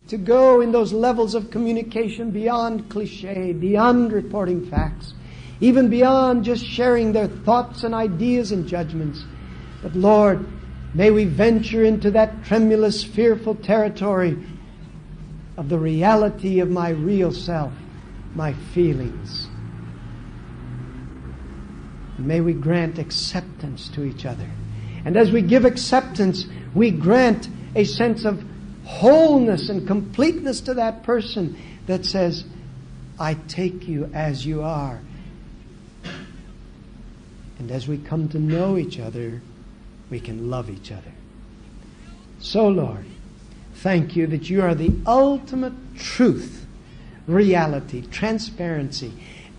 to go in those levels of communication beyond cliche, beyond reporting facts, even beyond just sharing their thoughts and ideas and judgments. But Lord, may we venture into that tremulous, fearful territory of the reality of my real self, my feelings. May we grant acceptance to each other. And as we give acceptance, we grant a sense of wholeness and completeness to that person that says, I take you as you are. And as we come to know each other, we can love each other. So, Lord, thank you that you are the ultimate truth, reality, transparency,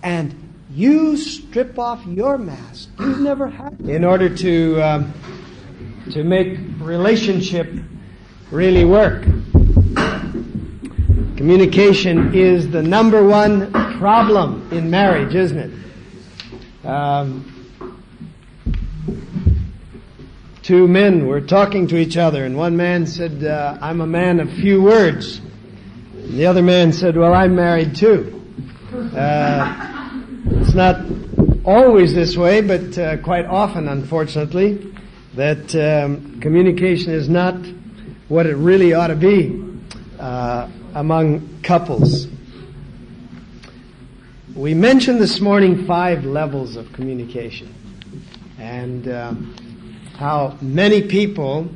and you strip off your mask. You've never had in order to make relationship really work. Communication is the number one problem in marriage, isn't it? Two men were talking to each other, and one man said, I'm a man of few words. And the other man said, well, I'm married too. It's not always this way, but quite often, unfortunately, that communication is not what it really ought to be among couples. We mentioned this morning 5 levels of communication, and how many people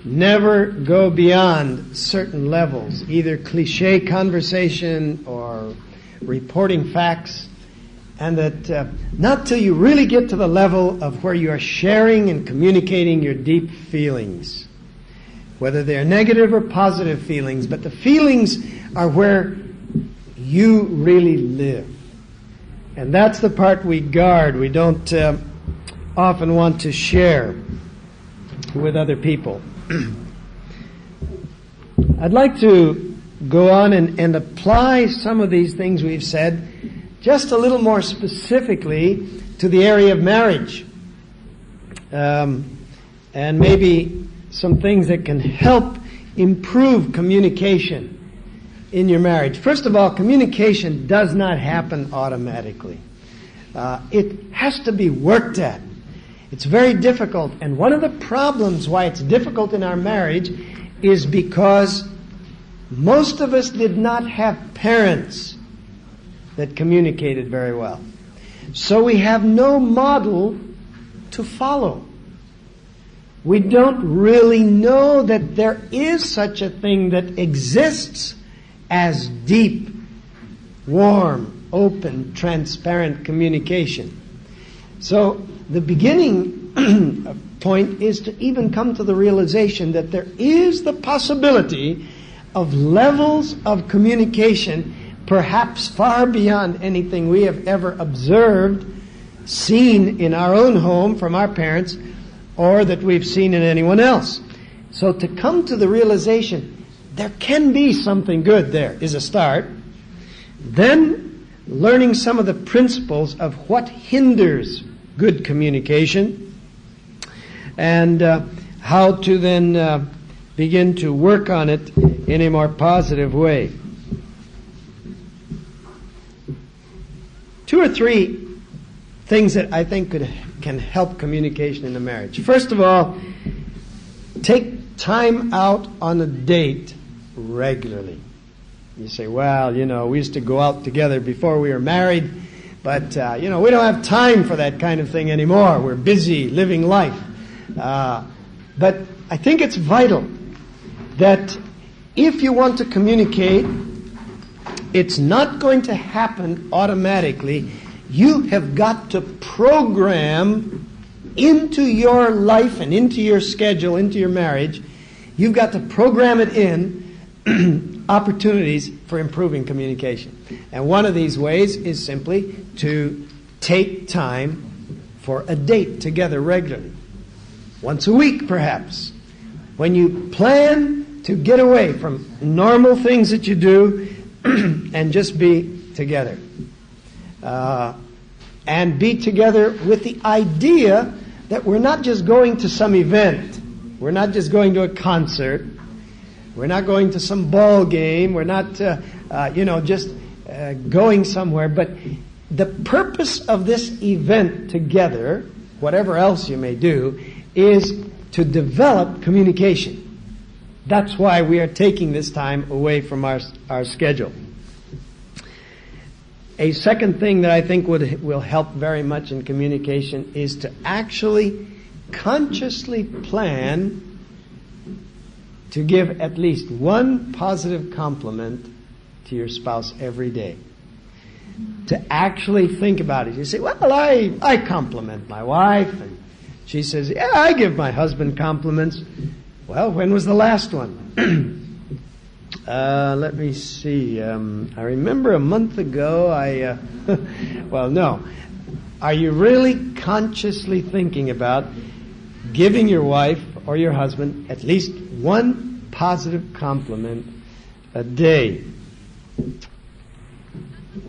never go beyond certain levels, either cliche conversation or reporting facts, and that not till you really get to the level of where you are sharing and communicating your deep feelings, whether they're negative or positive feelings, but the feelings are where you really live. And that's the part we guard. We don't often want to share with other people. I'd like to go on and apply some of these things we've said just a little more specifically to the area of marriage. And maybe some things that can help improve communication in your marriage. First of all, communication does not happen automatically. It has to be worked at. It's very difficult. And one of the problems why it's difficult in our marriage is because most of us did not have parents that communicated very well. So we have no model to follow. We don't really know that there is such a thing that exists as deep, warm, open, transparent communication. So the beginning point is to even come to the realization that there is the possibility of levels of communication perhaps far beyond anything we have ever observed, seen in our own home from our parents, or that we've seen in anyone else. So to come to the realization there can be something good there is a start. Then learning some of the principles of what hinders good communication, and how to then begin to work on it in a more positive way. 2 or 3 things that I think can help communication in a marriage. First of all, take time out on a date regularly. You say, well, we used to go out together before we were married, but, we don't have time for that kind of thing anymore. We're busy living life. But I think it's vital that if you want to communicate, it's not going to happen automatically. You have got to program into your life and into your schedule, into your marriage, you've got to program it in opportunities for improving communication. And one of these ways is simply to take time for a date together regularly. Once a week, perhaps. When you plan to get away from normal things that you do and just be together. And be together with the idea that we're not just going to some event. We're not just going to a concert. We're not going to some ball game. We're not, just going somewhere. But the purpose of this event together, whatever else you may do, is to develop communication. That's why we are taking this time away from our schedule. A second thing that I think will help very much in communication is to actually consciously plan to give at least one positive compliment to your spouse every day. To actually think about it. You say, well, I compliment my wife. And she says, yeah, I give my husband compliments. Well, when was the last one? Let me see. I remember a month ago well, no. Are you really consciously thinking about giving your wife or your husband at least one positive compliment a day?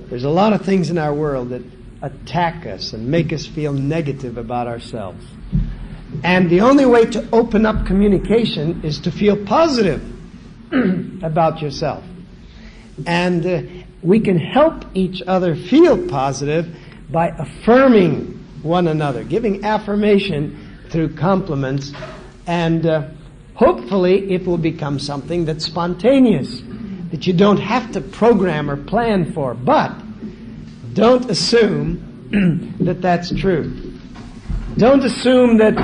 There's a lot of things in our world that attack us and make us feel negative about ourselves. And the only way to open up communication is to feel positive about yourself. And we can help each other feel positive by affirming one another, giving affirmation through compliments, and hopefully it will become something that's spontaneous, that you don't have to program or plan for. But don't assume that that's true. Don't assume that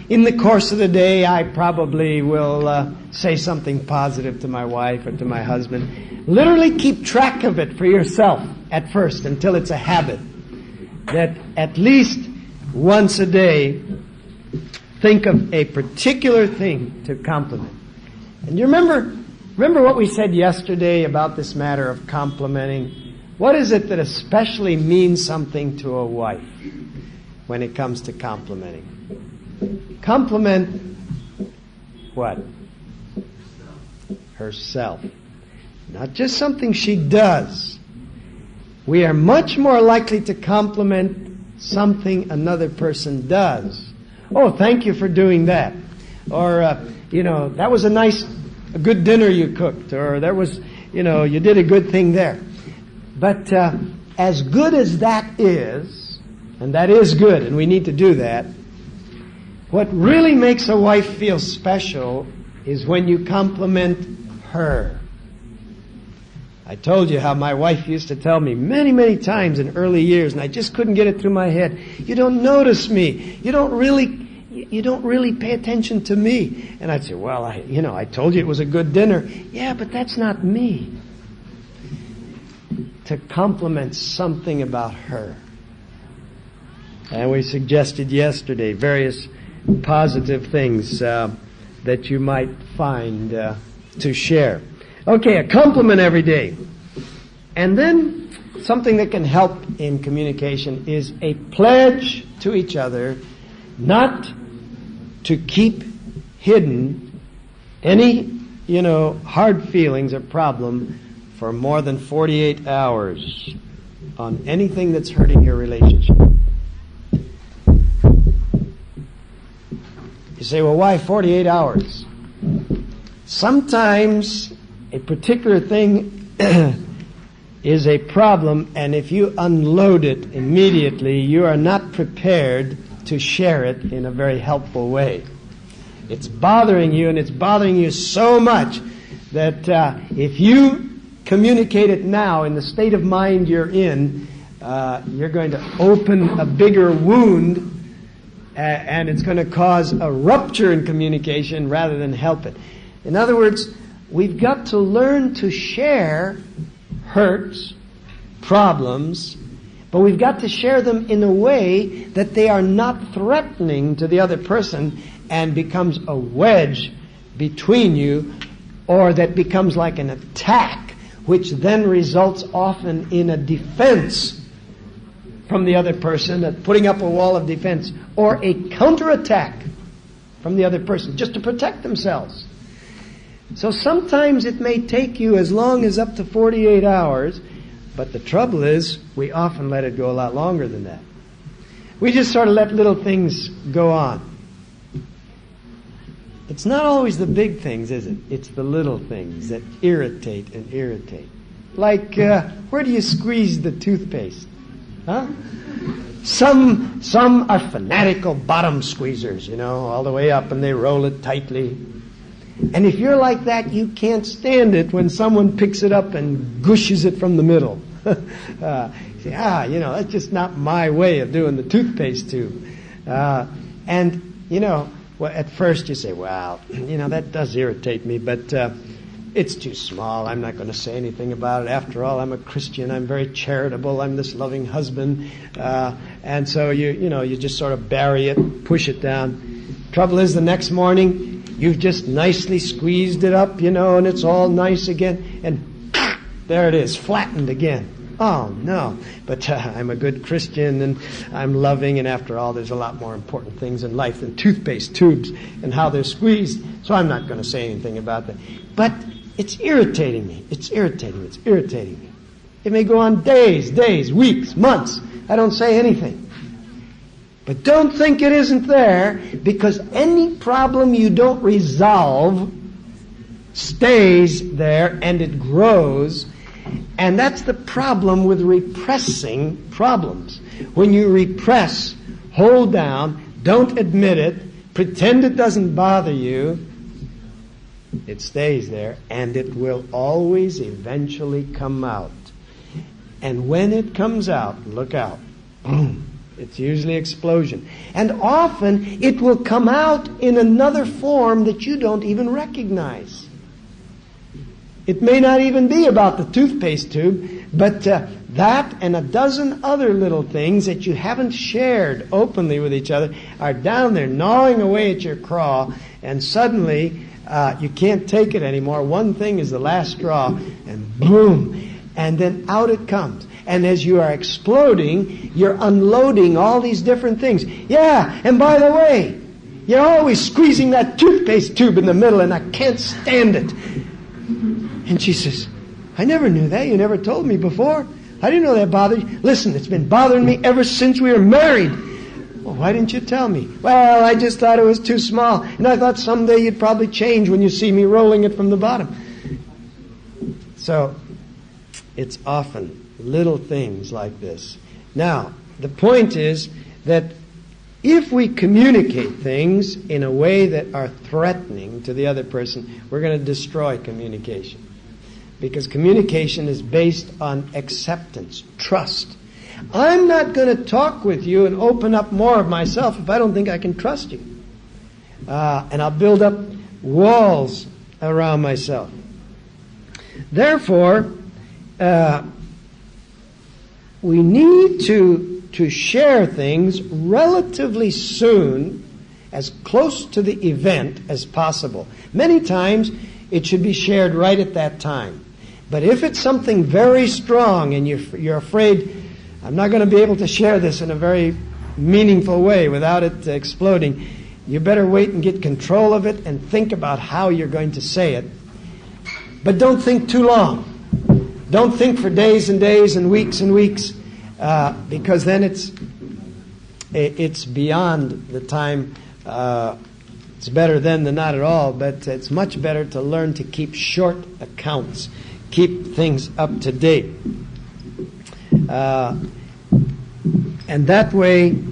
in the course of the day I probably will say something positive to my wife or to my husband. Literally keep track of it for yourself at first until it's a habit. That at least once a day, think of a particular thing to compliment. And you remember what we said yesterday about this matter of complimenting? What is it that especially means something to a wife when it comes to complimenting? Compliment what? Herself. Not just something she does. We are much more likely to compliment something another person does. Oh, thank you for doing that. Or, that was a good dinner you cooked. Or there was, you did a good thing there. But as good as that is, and that is good, and we need to do that, what really makes a wife feel special is when you compliment her. I told you how my wife used to tell me many, many times in early years, and I just couldn't get it through my head. You don't notice me. You don't really pay attention to me. And I'd say, well, I told you it was a good dinner. Yeah, but that's not me. To compliment something about her. And we suggested yesterday various positive things that you might find to share. Okay, a compliment every day. And then something that can help in communication is a pledge to each other not to keep hidden any, hard feelings or problem for more than 48 hours on anything that's hurting your relationship. You say, well, why 48 hours? Sometimes a particular thing is a problem, and if you unload it immediately, you are not prepared to share it in a very helpful way. It's bothering you, and it's bothering you so much that if you communicate it now in the state of mind you're in, you're going to open a bigger wound, and it's going to cause a rupture in communication rather than help it. In other words, we've got to learn to share hurts, problems, but we've got to share them in a way that they are not threatening to the other person and becomes a wedge between you, or that becomes like an attack, which then results often in a defense from the other person, putting up a wall of defense, or a counterattack from the other person, just to protect themselves. So sometimes it may take you as long as up to 48 hours, but the trouble is, we often let it go a lot longer than that. We just sort of let little things go on. It's not always the big things, is it? It's the little things that irritate and irritate. Like, where do you squeeze the toothpaste? Huh? Some are fanatical bottom squeezers, all the way up, and they roll it tightly. And if you're like that, you can't stand it when someone picks it up and gushes it from the middle. Say, that's just not my way of doing the toothpaste tube. Well, at first you say, well, that does irritate me, but it's too small. I'm not going to say anything about it. After all, I'm a Christian. I'm very charitable. I'm this loving husband. And so you just sort of bury it, push it down. Trouble is, the next morning, you've just nicely squeezed it up, and it's all nice again. And there it is, flattened again. Oh, no. But I'm a good Christian, and I'm loving, and after all, there's a lot more important things in life than toothpaste tubes and how they're squeezed. So I'm not going to say anything about that. But it's irritating me. It's irritating me. It may go on days, weeks, months. I don't say anything. But don't think it isn't there, because any problem you don't resolve stays there and it grows. And that's the problem with repressing problems. When you repress, hold down, don't admit it, pretend it doesn't bother you, it stays there, and it will always eventually come out. And when it comes out, look out. Boom. It's usually explosion. And often it will come out in another form that you don't even recognize. It may not even be about the toothpaste tube, but that and a dozen other little things that you haven't shared openly with each other are down there gnawing away at your craw, and suddenly you can't take it anymore. One thing is the last straw, and boom, and then out it comes. And as you are exploding, you're unloading all these different things. Yeah, and by the way, you're always squeezing that toothpaste tube in the middle, and I can't stand it. And she says, I never knew that. You never told me before. I didn't know that bothered you. Listen, it's been bothering me ever since we were married. Well, why didn't you tell me? Well, I just thought it was too small. And I thought someday you'd probably change when you see me rolling it from the bottom. So, it's often little things like this. Now, the point is that if we communicate things in a way that are threatening to the other person, we're going to destroy communication. Because communication is based on acceptance, trust. I'm not going to talk with you and open up more of myself if I don't think I can trust you. And I'll build up walls around myself. Therefore, we need to share things relatively soon, as close to the event as possible. Many times, it should be shared right at that time. But if it's something very strong and you're afraid, I'm not going to be able to share this in a very meaningful way without it exploding, you better wait and get control of it and think about how you're going to say it. But don't think too long. Don't think for days and days and weeks, because then it's beyond the time. It's better then than not at all, but it's much better to learn to keep short accounts, keep things up to date. And that way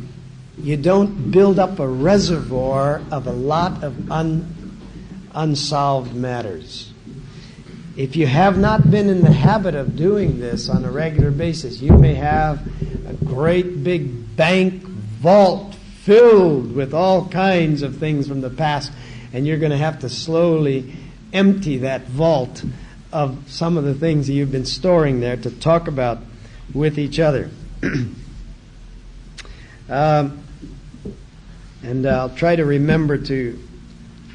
you don't build up a reservoir of a lot of unsolved matters. If you have not been in the habit of doing this on a regular basis, you may have a great big bank vault filled with all kinds of things from the past, and you're going to have to slowly empty that vault of some of the things that you've been storing there to talk about with each other. And I'll try to remember to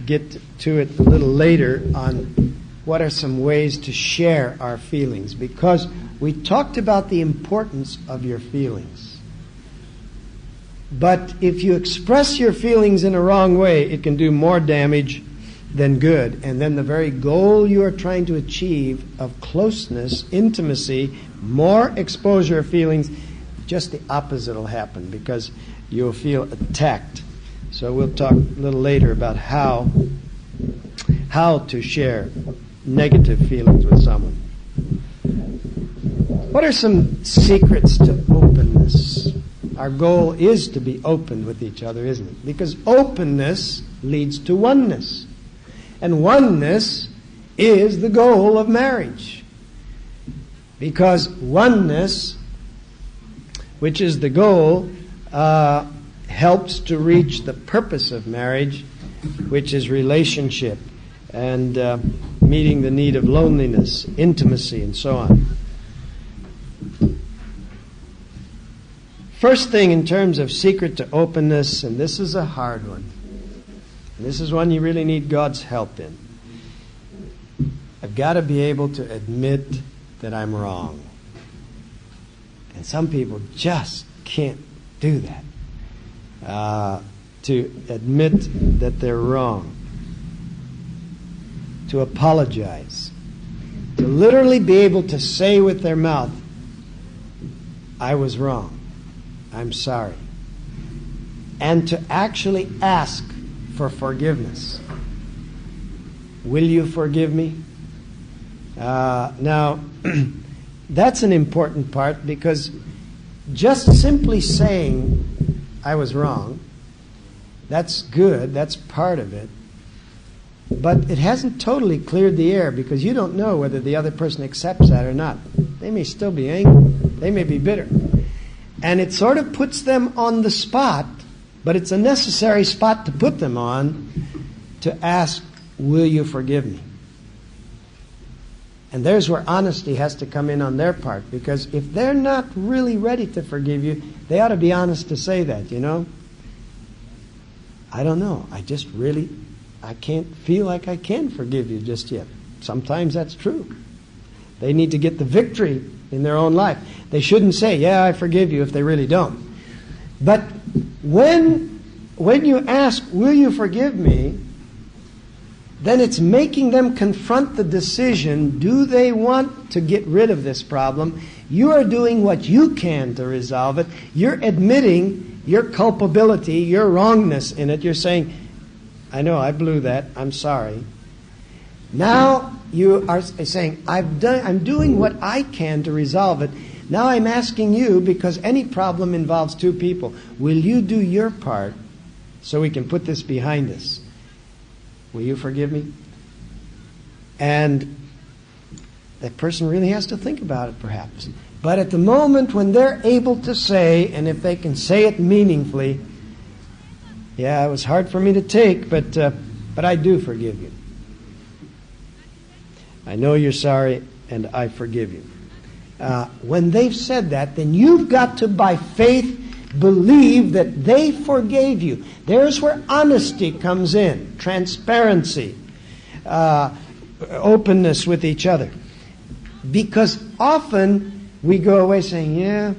get to it a little later on what are some ways to share our feelings, because we talked about the importance of your feelings. But if you express your feelings in a wrong way, it can do more damage than good. And then the very goal you are trying to achieve of closeness, intimacy, more exposure of feelings, just the opposite will happen, because you'll feel attacked. So we'll talk a little later about how how to share negative feelings with someone. What are some secrets to openness? Our goal is to be open with each other, isn't it? Because openness leads to oneness. And oneness is the goal of marriage. Because oneness, which is the goal, helps to reach the purpose of marriage, which is relationship and meeting the need of loneliness, intimacy, and so on. First thing in terms of secret to openness, and this is a hard one. This is one you really need God's help in. I've got to be able to admit that I'm wrong. And some people just can't do that. To admit that they're wrong. To apologize. To literally be able to say with their mouth, I was wrong. I'm sorry. And to actually ask for forgiveness. Will you forgive me? Now, that's an important part, because just simply saying I was wrong, that's good, that's part of it. But it hasn't totally cleared the air, because you don't know whether the other person accepts that or not. They may still be angry. They may be bitter. And it sort of puts them on the spot, but it's a necessary spot to put them on, to ask, will you forgive me? And there's where honesty has to come in on their part, because if they're not really ready to forgive you, they ought to be honest to say that, you know. I don't know. I can't feel like I can forgive you just yet. Sometimes that's true. They need to get the victory in their own life. They shouldn't say, yeah, I forgive you, if they really don't. But when you ask, will you forgive me, then it's making them confront the decision, do they want to get rid of this problem? You are doing what you can to resolve it. You're admitting your culpability, your wrongness in it. You're saying, I know, I blew that, I'm sorry. Now you are saying, I'm doing what I can to resolve it. Now I'm asking you, because any problem involves two people, will you do your part so we can put this behind us? Will you forgive me? And that person really has to think about it, perhaps. But at the moment when they're able to say, and if they can say it meaningfully, yeah, it was hard for me to take, but I do forgive you. I know you're sorry, and I forgive you. When they've said that, then you've got to, by faith, believe that they forgave you. There's where honesty comes in, transparency, openness with each other. Because often we go away saying, yeah,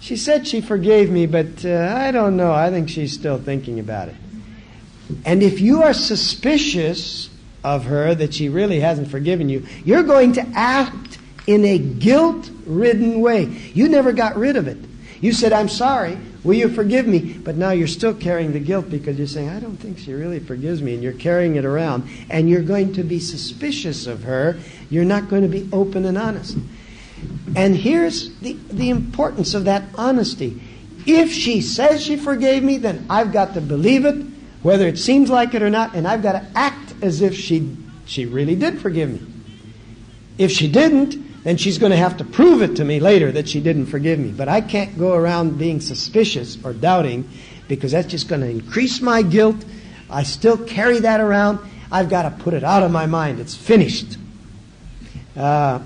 she said she forgave me, but I don't know. I think she's still thinking about it. And if you are suspicious of her that she really hasn't forgiven you, you're going to act in a guilt-ridden way. You never got rid of it. You said, I'm sorry, will you forgive me? But now you're still carrying the guilt, because you're saying, I don't think she really forgives me, and you're carrying it around. And you're going to be suspicious of her. You're not going to be open and honest. And here's the importance of that honesty. If she says she forgave me, then I've got to believe it, whether it seems like it or not, and I've got to act as if she really did forgive me. If she didn't, then she's going to have to prove it to me later that she didn't forgive me. But I can't go around being suspicious or doubting, because that's just going to increase my guilt. I still carry that around. I've got to put it out of my mind. It's finished. So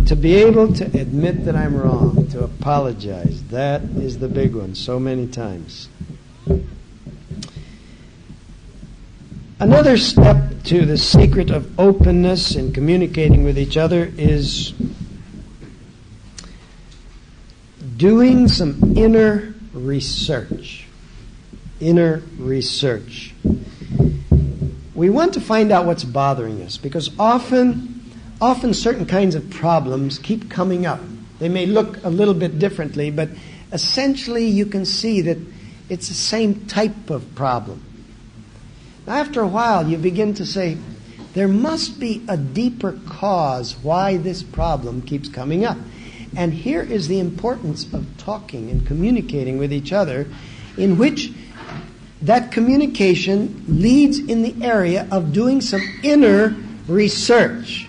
to be able to admit that I'm wrong, to apologize, that is the big one so many times. Another step to the secret of openness in communicating with each other is doing some inner research. Inner research. We want to find out what's bothering us, because often certain kinds of problems keep coming up. They may look a little bit differently, but essentially you can see that It's the same type of problem. After a while, you begin to say, there must be a deeper cause why this problem keeps coming up. And here is the importance of talking and communicating with each other, in which that communication leads in the area of doing some inner research,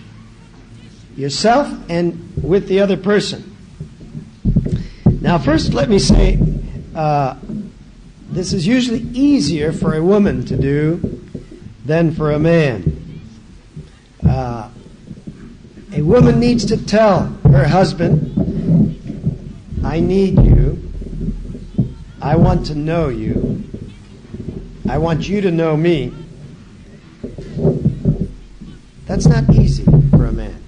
yourself and with the other person. Now, first let me say, this is usually easier for a woman to do than for a man. A woman needs to tell her husband, I need you, I want to know you, I want you to know me. That's not easy for a man.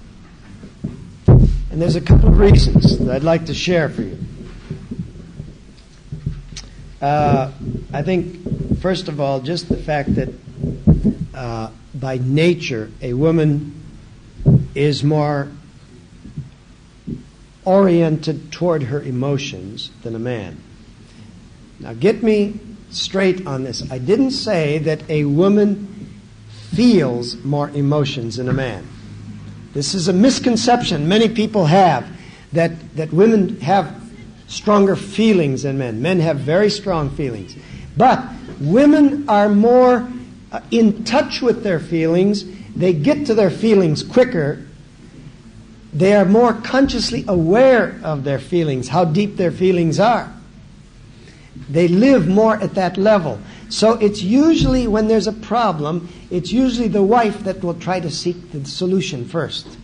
And there's a couple of reasons that I'd like to share for you. I think, first of all, just the fact that by nature a woman is more oriented toward her emotions than a man. Now get me straight on this. I didn't say that a woman feels more emotions than a man. This is a misconception many people have, that women have stronger feelings than men. Men have very strong feelings. But women are more in touch with their feelings. They get to their feelings quicker. They are more consciously aware of their feelings, how deep their feelings are. They live more at that level. So it's usually, when there's a problem, it's usually the wife that will try to seek the solution first.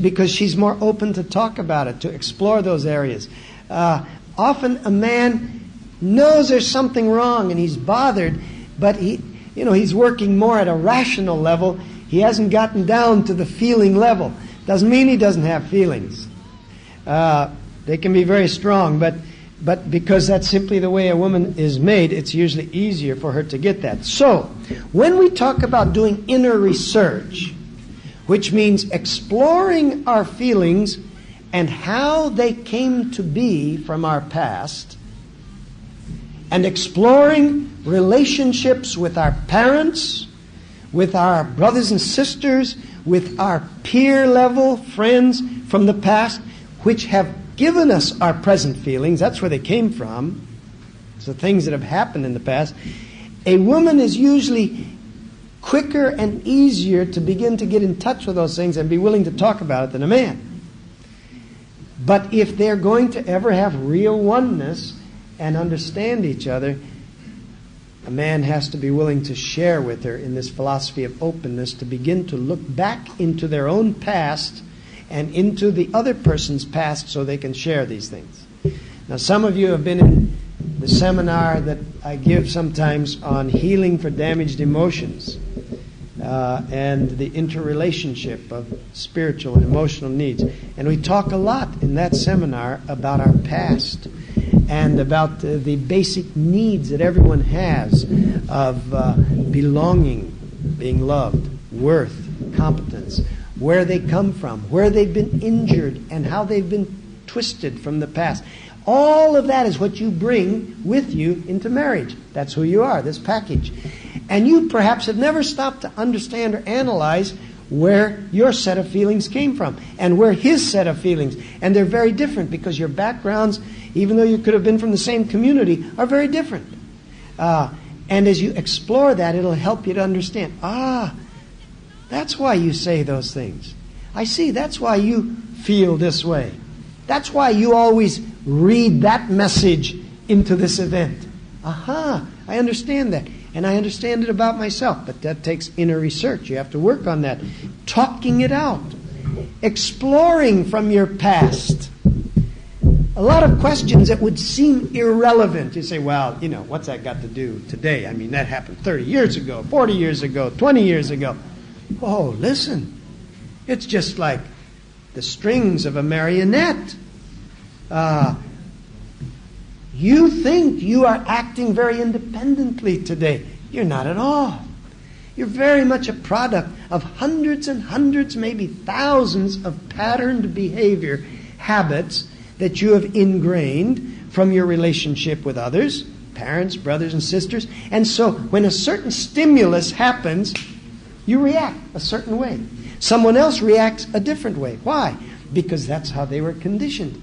Because she's more open to talk about it, to explore those areas. Often a man knows there's something wrong and he's bothered, but he's working more at a rational level. He hasn't gotten down to the feeling level. Doesn't mean he doesn't have feelings. They can be very strong, but because that's simply the way a woman is made, it's usually easier for her to get that. So, when we talk about doing inner research, which means exploring our feelings and how they came to be from our past, and exploring relationships with our parents, with our brothers and sisters, with our peer level friends from the past, which have given us our present feelings. That's where they came from. It's the things that have happened in the past. A woman is usually quicker and easier to begin to get in touch with those things and be willing to talk about it than a man. But if they're going to ever have real oneness and understand each other, a man has to be willing to share with her in this philosophy of openness, to begin to look back into their own past and into the other person's past so they can share these things. Now, some of you have been in the seminar that I give sometimes on healing for damaged emotions and the interrelationship of spiritual and emotional needs. And we talk a lot in that seminar about our past and about the basic needs that everyone has of belonging, being loved, worth, competence, where they come from, where they've been injured, and how they've been twisted from the past. All of that is what you bring with you into marriage. That's who you are, this package. And you perhaps have never stopped to understand or analyze where your set of feelings came from and where his set of feelings. And they're very different because your backgrounds, even though you could have been from the same community, are very different. And as you explore that, it'll help you to understand, that's why you say those things. I see, that's why you feel this way. That's why you always read that message into this event. I understand that. And I understand it about myself. But that takes inner research. You have to work on that. Talking it out. Exploring from your past. A lot of questions that would seem irrelevant. You say, well, what's that got to do today? I mean, that happened 30 years ago, 40 years ago, 20 years ago. Oh, listen. It's just like the strings of a marionette. You think you are acting very independently today. You're not at all. You're very much a product of hundreds and hundreds, maybe thousands of patterned behavior habits that you have ingrained from your relationship with others, parents, brothers and sisters. And so when a certain stimulus happens, you react a certain way. Someone else reacts a different way. Why? Because that's how they were conditioned.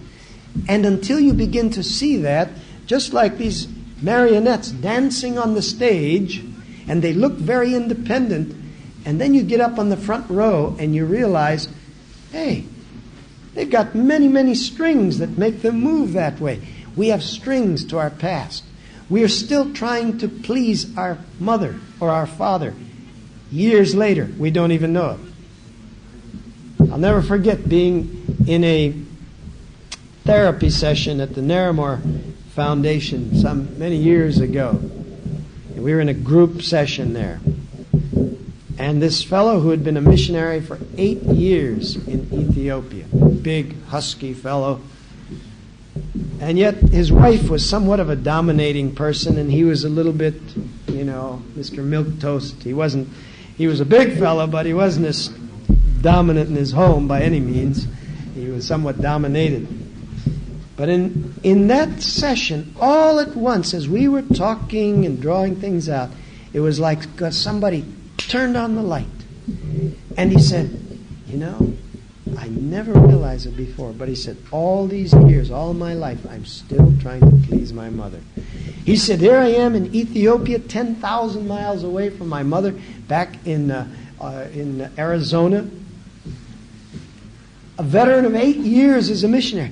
And until you begin to see that, just like these marionettes dancing on the stage, and they look very independent, and then you get up on the front row and you realize, hey, they've got many, many strings that make them move that way. We have strings to our past. We are still trying to please our mother or our father. Years later, we don't even know it. I'll never forget being in a therapy session at the Narramore Foundation many years ago. And we were in a group session there. And this fellow who had been a missionary for 8 years in Ethiopia, big, husky fellow, and yet his wife was somewhat of a dominating person, and he was a little bit, Mr. Milquetoast. He was a big fellow, but he wasn't as dominant in his home by any means. He was somewhat dominated. But in that session, all at once, as we were talking and drawing things out, it was like somebody turned on the light. And he said, I never realized it before, but he said, all these years, all my life, I'm still trying to please my mother. He said, here I am in Ethiopia, 10,000 miles away from my mother, back in Arizona. A veteran of 8 years as a missionary.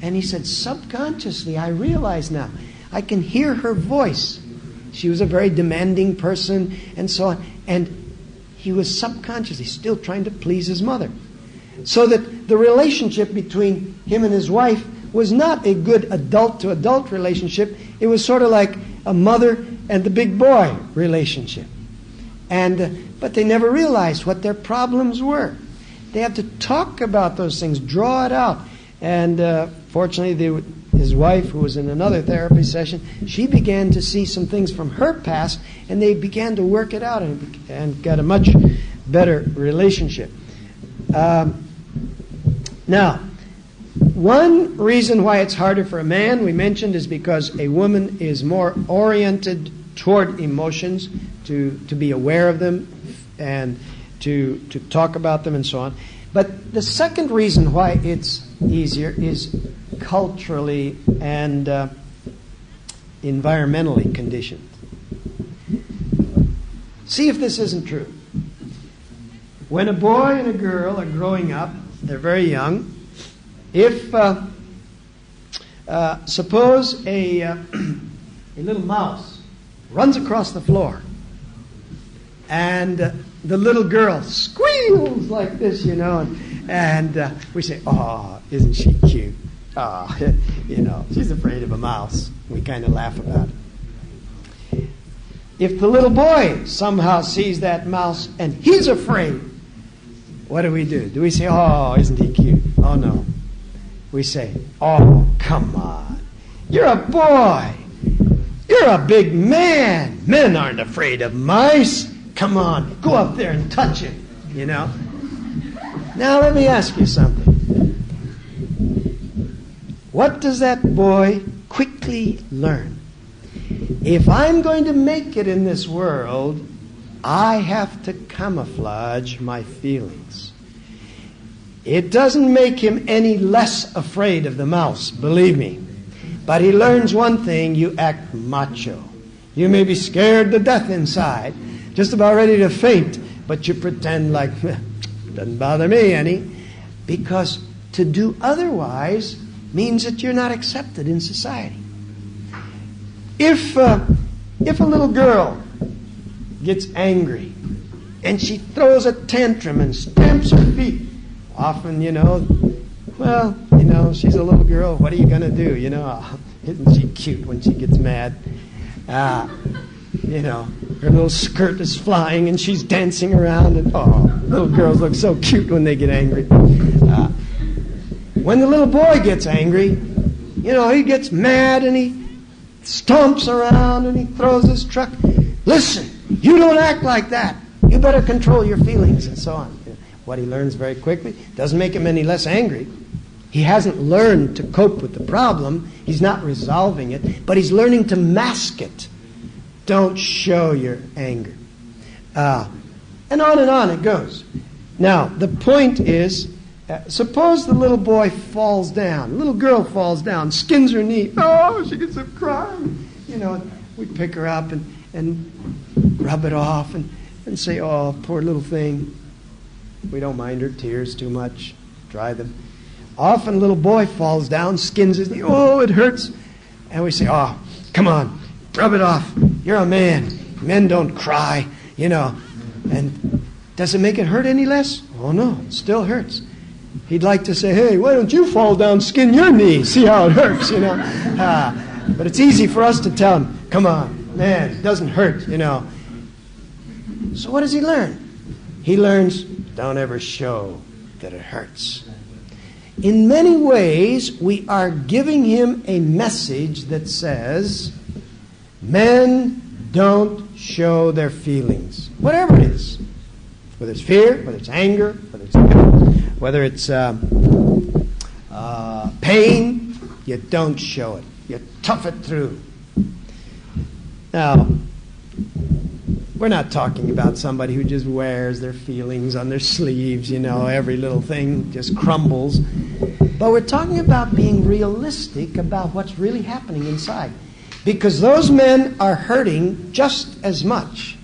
And he said, subconsciously, I realize now, I can hear her voice. She was a very demanding person, and so on. And he was subconsciously still trying to please his mother. So that the relationship between him and his wife was not a good adult-to-adult relationship. It was sort of like a mother and the big boy relationship. But they never realized what their problems were. They had to talk about those things, draw it out. And fortunately, his wife, who was in another therapy session, she began to see some things from her past, and they began to work it out and got a much better relationship. Now, one reason why it's harder for a man, we mentioned, is because a woman is more oriented toward emotions, to be aware of them and to talk about them and so on. But the second reason why it's easier is culturally and environmentally conditioned. See if this isn't true. When a boy and a girl are growing up, they're very young. If suppose a little mouse runs across the floor, and the little girl squeals like this, and we say, "Oh, isn't she cute? Oh, she's afraid of a mouse." We kind of laugh about it. If the little boy somehow sees that mouse and he's afraid, what do we do? Do we say, "Oh, isn't he cute?" Oh, no. We say, "Oh, come on. You're a boy. You're a big man. Men aren't afraid of mice. Come on, go up there and touch him." Now let me ask you something. What does that boy quickly learn? If I'm going to make it in this world, I have to camouflage my feelings. It doesn't make him any less afraid of the mouse, believe me. But he learns one thing: you act macho. You may be scared to death inside, just about ready to faint, but you pretend like, doesn't bother me any, because to do otherwise means that you're not accepted in society. If a little girl gets angry and she throws a tantrum and stamps her feet, often, she's a little girl, what are you going to do? Isn't she cute when she gets mad? Her little skirt is flying and she's dancing around, and little girls look so cute when they get angry. When the little boy gets angry, he gets mad and he stomps around and he throws his truck. Listen, you don't act like that. You better control your feelings, and so on. What he learns very quickly doesn't make him any less angry. He hasn't learned to cope with the problem. He's not resolving it, but he's learning to mask it. Don't show your anger. And on it goes. Now, the point is, suppose the little boy falls down, little girl falls down, skins her knee. Oh, she gets up crying. We pick her up and rub it off and say, oh, poor little thing. We don't mind her tears too much. Dry them. Often a little boy falls down, skins his knee. Oh, it hurts. And we say, oh, come on, rub it off. You're a man. Men don't cry, And does it make it hurt any less? Oh, no, it still hurts. He'd like to say, hey, why don't you fall down, skin your knee, see how it hurts, But it's easy for us to tell him, come on, man, it doesn't hurt, So what does he learn? He learns, don't ever show that it hurts. In many ways, we are giving him a message that says, men don't show their feelings, whatever it is. Whether it's fear, whether it's anger, whether it's guilt, whether it's pain, you don't show it. You tough it through. Now, we're not talking about somebody who just wears their feelings on their sleeves, every little thing just crumbles. But we're talking about being realistic about what's really happening inside. Because those men are hurting just as much.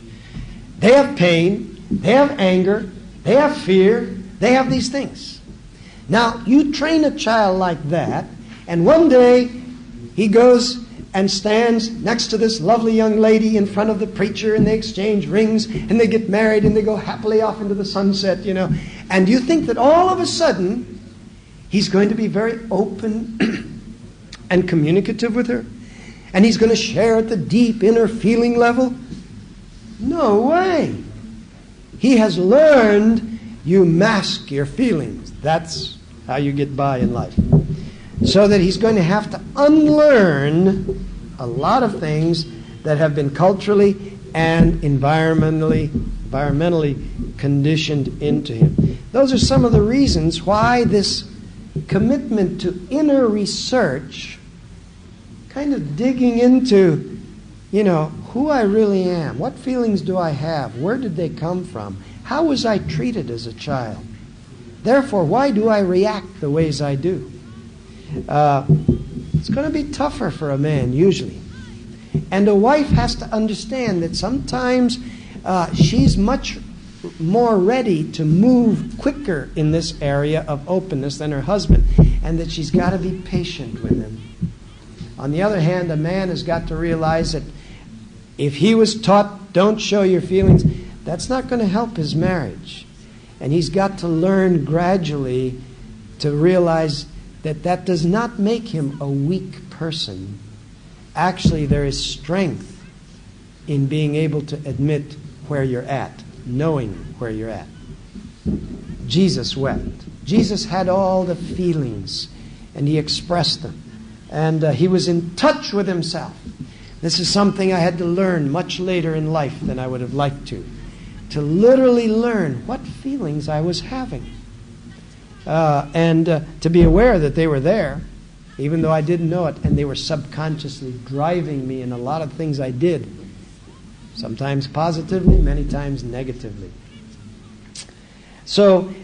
They have pain, they have anger, they have fear, they have these things. Now, you train a child like that, and one day he goes and stands next to this lovely young lady in front of the preacher, and they exchange rings, and they get married, and they go happily off into the sunset, And you think that all of a sudden he's going to be very open and communicative with her? And he's going to share at the deep inner feeling level? No way. He has learned you mask your feelings. That's how you get by in life. So that he's going to have to unlearn a lot of things that have been culturally and environmentally conditioned into him. Those are some of the reasons why this commitment to inner research, kind of digging into, who I really am. What feelings do I have? Where did they come from? How was I treated as a child? Therefore, why do I react the ways I do? It's going to be tougher for a man, usually. And a wife has to understand that sometimes she's much more ready to move quicker in this area of openness than her husband, and that she's got to be patient with him. On the other hand, a man has got to realize that if he was taught, don't show your feelings, that's not going to help his marriage. And he's got to learn gradually to realize that that does not make him a weak person. Actually, there is strength in being able to admit where you're at, knowing where you're at. Jesus wept. Jesus had all the feelings, and he expressed them. And he was in touch with himself. This is something I had to learn much later in life than I would have liked to literally learn what feelings I was having. And to be aware that they were there, even though I didn't know it, and they were subconsciously driving me in a lot of things I did, sometimes positively, many times negatively. So,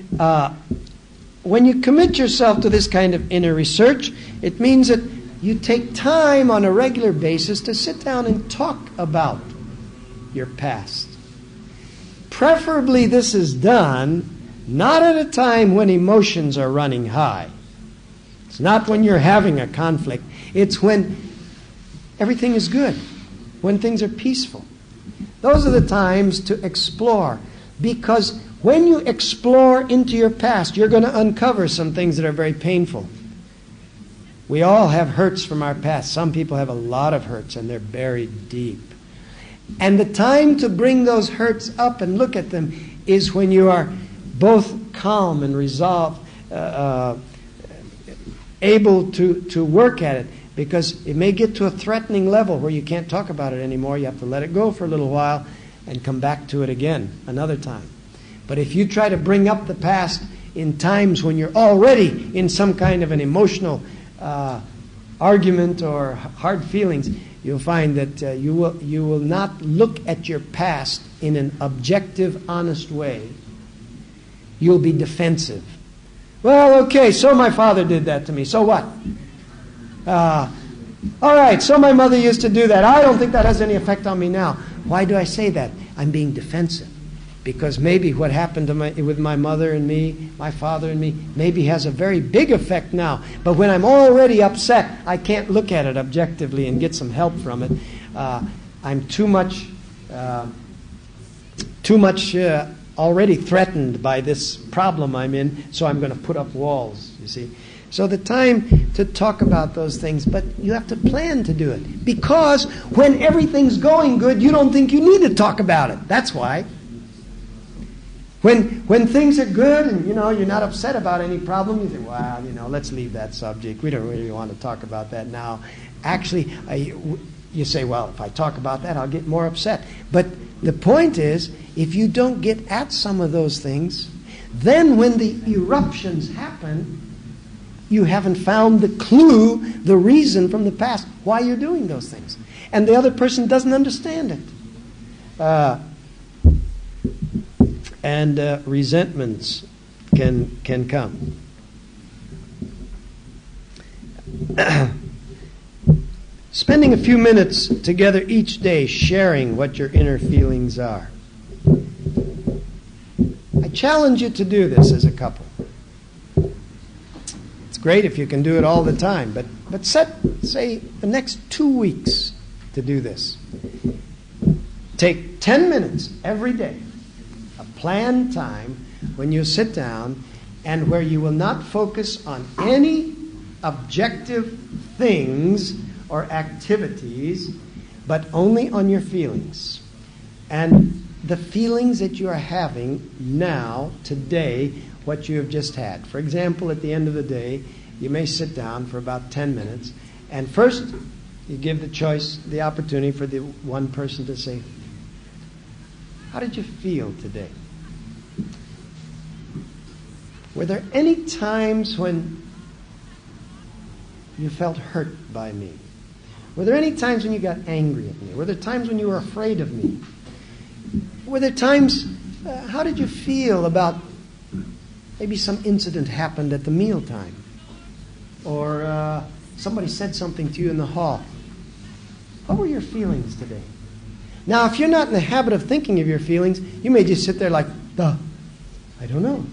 when you commit yourself to this kind of inner research, it means that you take time on a regular basis to sit down and talk about your past. Preferably this is done not at a time when emotions are running high. It's not when you're having a conflict. It's when everything is good, when things are peaceful. Those are the times to explore, because when you explore into your past, you're going to uncover some things that are very painful. We all have hurts from our past. Some people have a lot of hurts, and they're buried deep. And the time to bring those hurts up and look at them is when you are both calm and resolved, able to work at it, because it may get to a threatening level where you can't talk about it anymore. You have to let it go for a little while and come back to it again another time. But if you try to bring up the past in times when you're already in some kind of an emotional argument or hard feelings, you'll find that you will not look at your past in an objective, honest way. You'll be defensive. Well, okay, so my father did that to me. So what? All right, so my mother used to do that. I don't think that has any effect on me now. Why do I say that? I'm being defensive. Because maybe what happened to with my mother and me, my father and me, maybe has a very big effect now. But when I'm already upset, I can't look at it objectively and get some help from it. I'm too much already threatened by this problem I'm in, so I'm going to put up walls, you see. So the time to talk about those things, but you have to plan to do it. Because when everything's going good, you don't think you need to talk about it. That's why. When things are good and, you're not upset about any problem, you think, well, let's leave that subject. We don't really want to talk about that now. Actually, you say, well, if I talk about that, I'll get more upset. But the point is, if you don't get at some of those things, then when the eruptions happen, you haven't found the clue, the reason from the past why you're doing those things. And the other person doesn't understand it. And resentments can come. Spending a few minutes together each day sharing what your inner feelings are. I challenge you to do this as a couple. It's great if you can do it all the time, but set, say, the next 2 weeks to do this. Take 10 minutes every day, a planned time when you sit down and where you will not focus on any objective things or activities, but only on your feelings. And the feelings that you are having now, today, what you have just had. For example, at the end of the day, you may sit down for about 10 minutes, and first you give the choice, the opportunity for the one person to say, how did you feel today? Were there any times when you felt hurt by me? Were there any times when you got angry at me? Were there times when you were afraid of me? Were there times, how did you feel about maybe some incident happened at the mealtime? Or somebody said something to you in the hall? What were your feelings today? Now, if you're not in the habit of thinking of your feelings, you may just sit there like, duh, I don't know.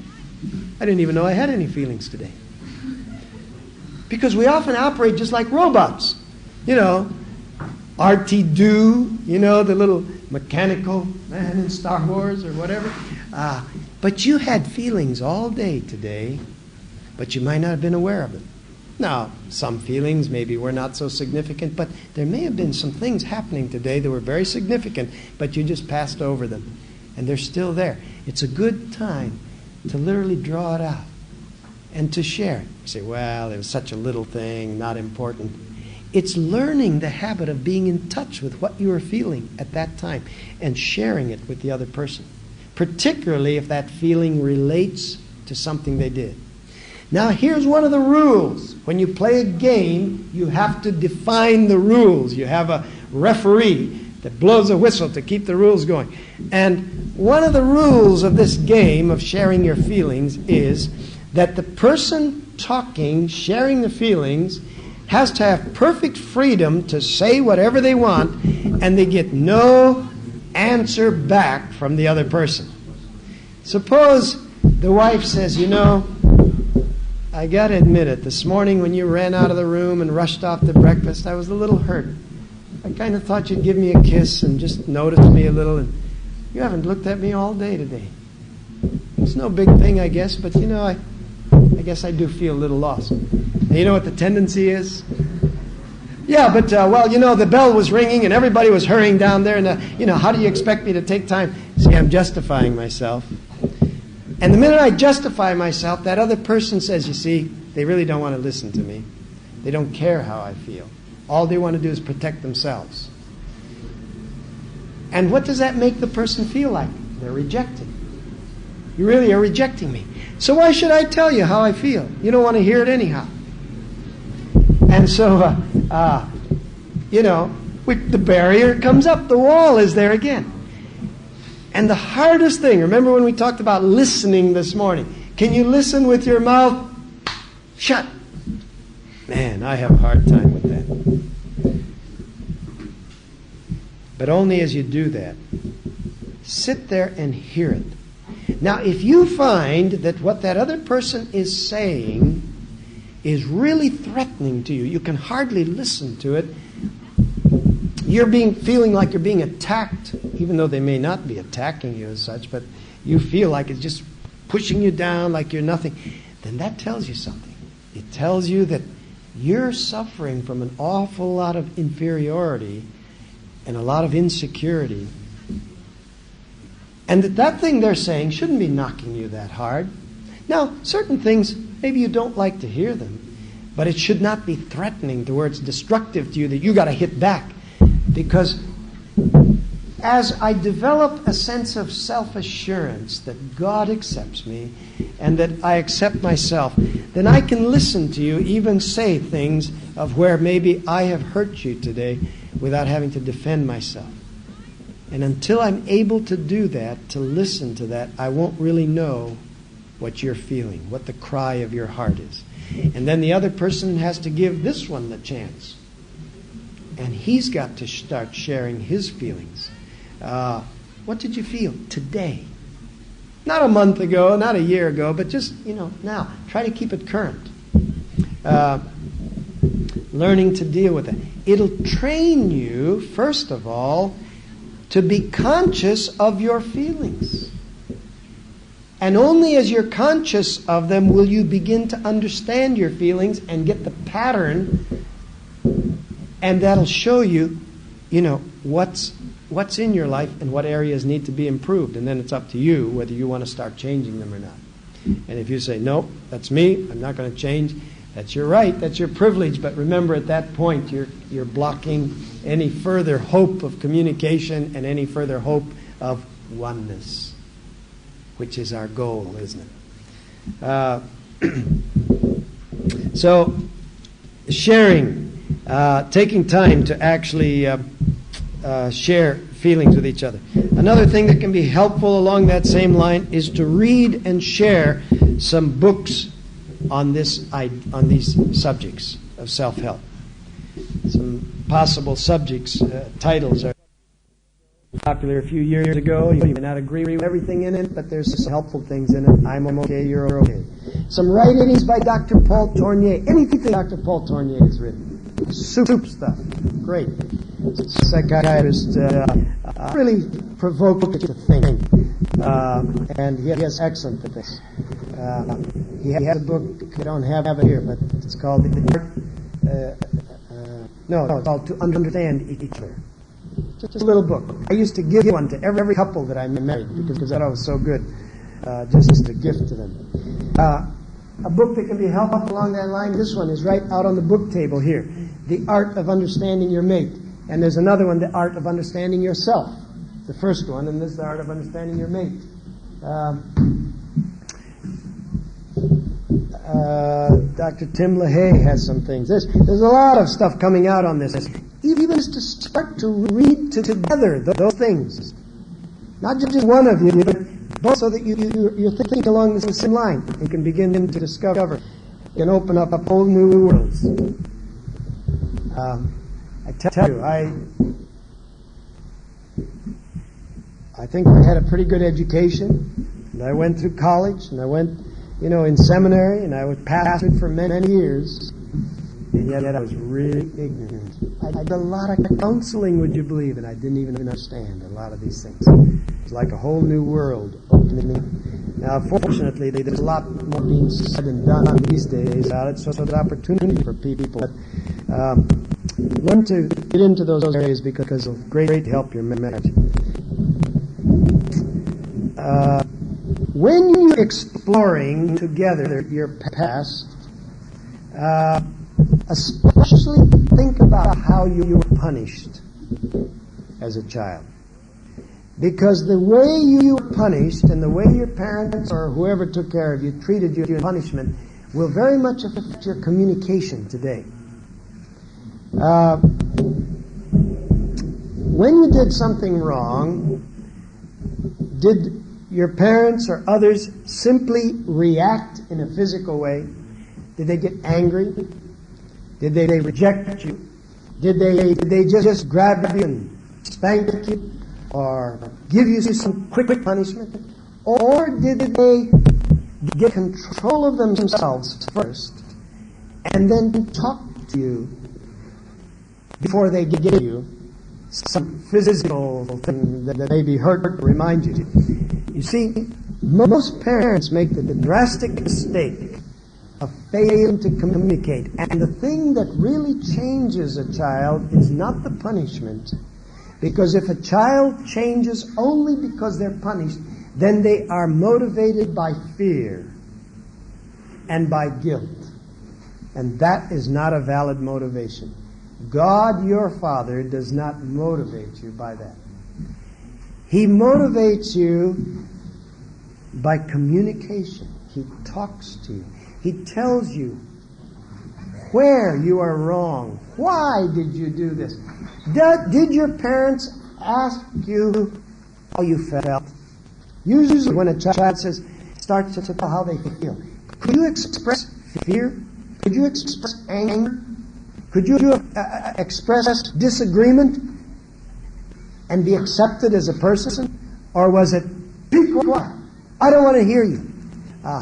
I didn't even know I had any feelings today. Because we often operate just like robots. RT-Do, the little mechanical man in Star Wars or whatever. But you had feelings all day today, but you might not have been aware of it. Now, some feelings maybe were not so significant, but there may have been some things happening today that were very significant, but you just passed over them, and they're still there. It's a good time to literally draw it out and to share it. You say, well, it was such a little thing, not important. It's learning the habit of being in touch with what you are feeling at that time and sharing it with the other person, particularly if that feeling relates to something they did. Now, here's one of the rules. When you play a game, you have to define the rules. You have a referee that blows a whistle to keep the rules going. And one of the rules of this game of sharing your feelings is that the person talking, sharing the feelings, has to have perfect freedom to say whatever they want, and they get no answer back from the other person. Suppose the wife says, I got to admit it, this morning when you ran out of the room and rushed off to breakfast, I was a little hurt. I kind of thought you'd give me a kiss and just notice me a little, and you haven't looked at me all day today. It's no big thing, I guess, but I guess I do feel a little lost. And you know what the tendency is? Yeah, but, the bell was ringing and everybody was hurrying down there, and, how do you expect me to take time? See, I'm justifying myself. And the minute I justify myself, that other person says, you see, they really don't want to listen to me. They don't care how I feel. All they want to do is protect themselves. And what does that make the person feel like? They're rejected. You really are rejecting me. So why should I tell you how I feel? You don't want to hear it anyhow. And so, the barrier comes up. The wall is there again. And the hardest thing, remember when we talked about listening this morning? Can you listen with your mouth shut? Man, I have a hard time with that. But only as you do that. Sit there and hear it. Now, if you find that what that other person is saying is really threatening to you, you can hardly listen to it, you're feeling like you're being attacked, even though they may not be attacking you as such, but you feel like it's just pushing you down like you're nothing, then that tells you something. It tells you that you're suffering from an awful lot of inferiority and a lot of insecurity. And that thing they're saying shouldn't be knocking you that hard. Now, certain things, maybe you don't like to hear them, but it should not be threatening to where it's destructive to you that you got to hit back. Because as I develop a sense of self-assurance that God accepts me and that I accept myself, then I can listen to you even say things of where maybe I have hurt you today without having to defend myself. And until I'm able to do that, to listen to that, I won't really know what you're feeling, what the cry of your heart is. And then the other person has to give this one the chance. And he's got to start sharing his feelings. What did you feel today? Not a month ago, not a year ago, but just, now. Try to keep it current. Learning to deal with it. It'll train you, first of all, to be conscious of your feelings. And only as you're conscious of them will you begin to understand your feelings and get the pattern, and that'll show you, what's in your life and what areas need to be improved. And then it's up to you whether you want to start changing them or not. And if you say, nope, that's me, I'm not going to change, that's your right, that's your privilege. But remember, at that point, you're blocking any further hope of communication and any further hope of oneness, which is our goal, isn't it? So, sharing, taking time to actually share feelings with each other. Another thing that can be helpful along that same line is to read and share some books on these subjects of self-help. Some possible subjects, titles are popular a few years ago. You may not agree with everything in it, but there's some helpful things in it. I'm okay, you're okay. Some writings by Dr. Paul Tournier. Anything Dr. Paul Tournier has written. Soup stuff. Great. Psychiatrist, really provoked to think. And he has excellent things. He has a book, I don't have it here, but it's called it's called To Understand Each Other. Just a little book. I used to give one to every couple that I married because that was so good, just a gift to them. A book that can be helpful along that line, this one is right out on the book table here. The Art of Understanding Your Mate. And there's another one, The Art of Understanding Yourself. The first one, and this is The Art of Understanding Your Mate. Dr. Tim LaHaye has some things. There's a lot of stuff coming out on this. Even just to start to read together those things. Not just one of you, but both, so that you're thinking along the same line. You can begin to discover. You can open up whole new worlds. I tell you, I think I had a pretty good education, and I went through college, and I went, in seminary, and I was pastored for many years, and yet I was really ignorant. I did a lot of counseling, would you believe, and I didn't even understand a lot of these things. It's like a whole new world opening. Now, fortunately, there's a lot more being said and done these days about it, so there's opportunity for people. But learn to get into those areas because it'll great help your marriage. When you're exploring together your past, especially think about how you were punished as a child. Because the way you were punished and the way your parents or whoever took care of you treated you in punishment will very much affect your communication today. When you did something wrong, did your parents or others simply react in a physical way? Did they get angry? Did they reject you? Did they just grab you and spank you? Or give you some quick punishment? Or did they get control of themselves first and then talk to you before they give you some physical thing that maybe hurt or remind you? You see, most parents make the drastic mistake of failing to communicate. And the thing that really changes a child is not the punishment. Because if a child changes only because they're punished, then they are motivated by fear and by guilt. And that is not a valid motivation. God, your Father, does not motivate you by that. He motivates you by communication. He talks to you. He tells you where you are wrong. Why did you do this? Did your parents ask you how you felt? Usually when a child starts to tell how they feel, could you express fear? Could you express anger? Could you express disagreement and be accepted as a person? Or was it, be quiet, I don't want to hear you.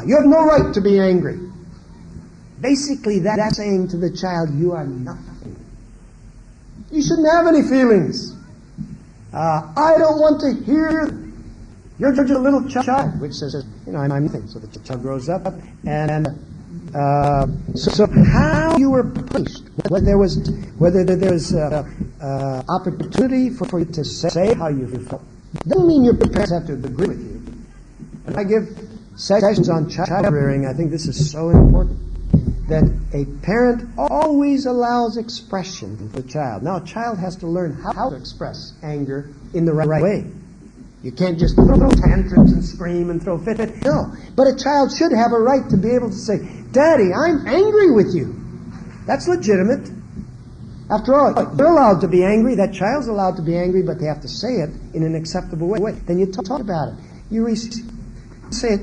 You have no right to be angry. Basically, that's saying to the child, you are nothing. You shouldn't have any feelings. I don't want to hear. You're just a little child, which says, I'm nothing. So the child grows up, and so how you were punished, whether there was opportunity for you to say how you felt, doesn't mean your parents have to agree with you. And I give sessions on child rearing. I think this is so important, that a parent always allows expression for the child. Now, a child has to learn how to express anger in the right way. You can't just throw tantrums and scream and throw fits. No. But a child should have a right to be able to say, Daddy, I'm angry with you. That's legitimate. After all, you're allowed to be angry. That child's allowed to be angry, but they have to say it in an acceptable way. Then you talk about it. You say it,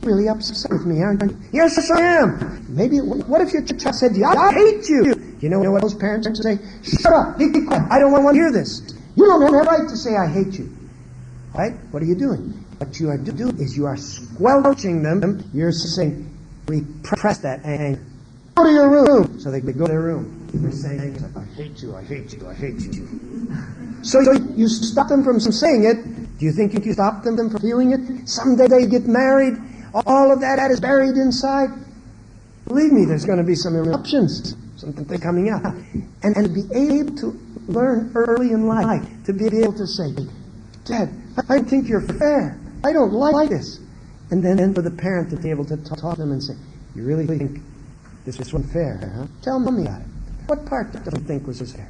really upset with me, aren't you? Yes, I am. Maybe, what if your child said to you, I hate you? You know what those parents say? Shut up, be quiet, I don't want to hear this. You don't have a right to say I hate you. Right? What are you doing? What you are doing is you are squelching them. You're saying, repress that anger. Go to your room. So they go to their room. They're saying, I hate you, I hate you, I hate you. So you stop them from saying it. Do you think you can stop them from feeling it? Someday they get married. All of that is buried inside. Believe me, there's going to be some eruptions, something coming out. And to be able to learn early in life, to be able to say, Dad, I think you're fair. I don't like this. And then for the parent to be able to talk to them and say, you really think this wasn't fair, huh? Tell me about it. What part don't you think was fair?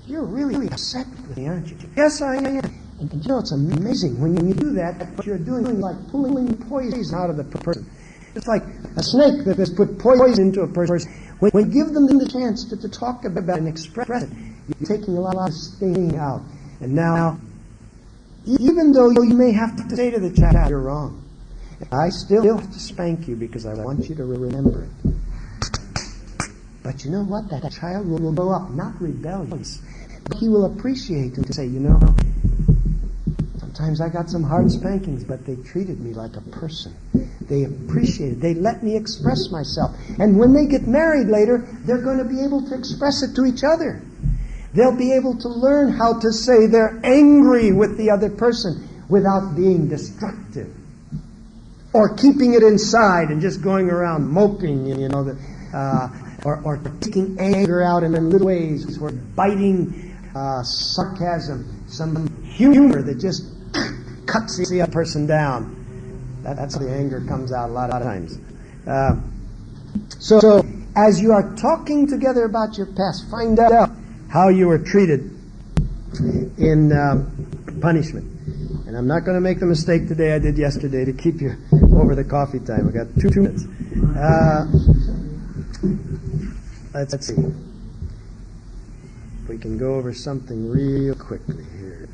You're really upset with me, aren't you? Yes, I am. And it's amazing when you do that, what you're doing is like pulling poison out of the person. It's like a snake that has put poison into a person. When you give them the chance to talk about it and express it, you're taking a lot of sting out. And now, even though you may have to say to the child, you're wrong, I still have to spank you because I want you to remember it. But you know what? That child will grow up not rebellious, but he will appreciate and say, sometimes I got some hard spankings, but they treated me like a person. They appreciated. They let me express myself. And when they get married later, they're going to be able to express it to each other. They'll be able to learn how to say they're angry with the other person without being destructive. Or keeping it inside and just going around moping, or taking anger out in little ways, or biting sarcasm, some humor that just cuts the other person down. That's how the anger comes out a lot of times. So as you are talking together about your past, find out how you were treated in punishment. And I'm not going to make the mistake today I did yesterday to keep you over the coffee time. We've got 2 minutes. Let's see. If we can go over something real quickly here.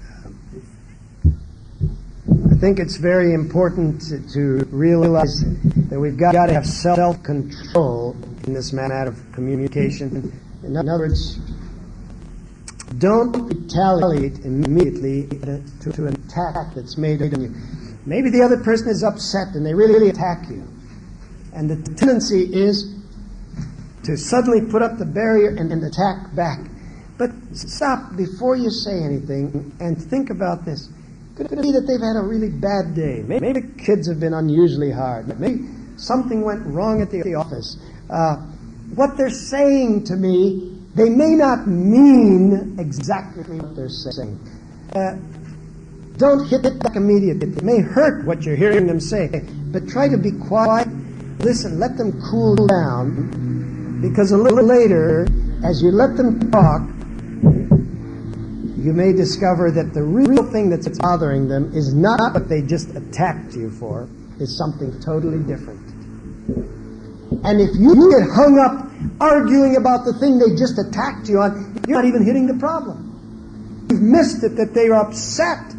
I think it's very important to realize that we've got to have self-control in this matter of communication. In other words, don't retaliate immediately to an attack that's made on you. Maybe the other person is upset and they really attack you. And the tendency is to suddenly put up the barrier and attack back. But stop before you say anything and think about this. Could it be that they've had a really bad day? Maybe the kids have been unusually hard. Maybe something went wrong at the office. What they're saying to me, they may not mean exactly what they're saying. Don't hit back immediately. It may hurt what you're hearing them say, but try to be quiet. Listen, let them cool down, because a little later, as you let them talk, you may discover that the real thing that's bothering them is not what they just attacked you for, is something totally different. And if you get hung up arguing about the thing they just attacked you on, you're not even hitting the problem. You've missed it that they are upset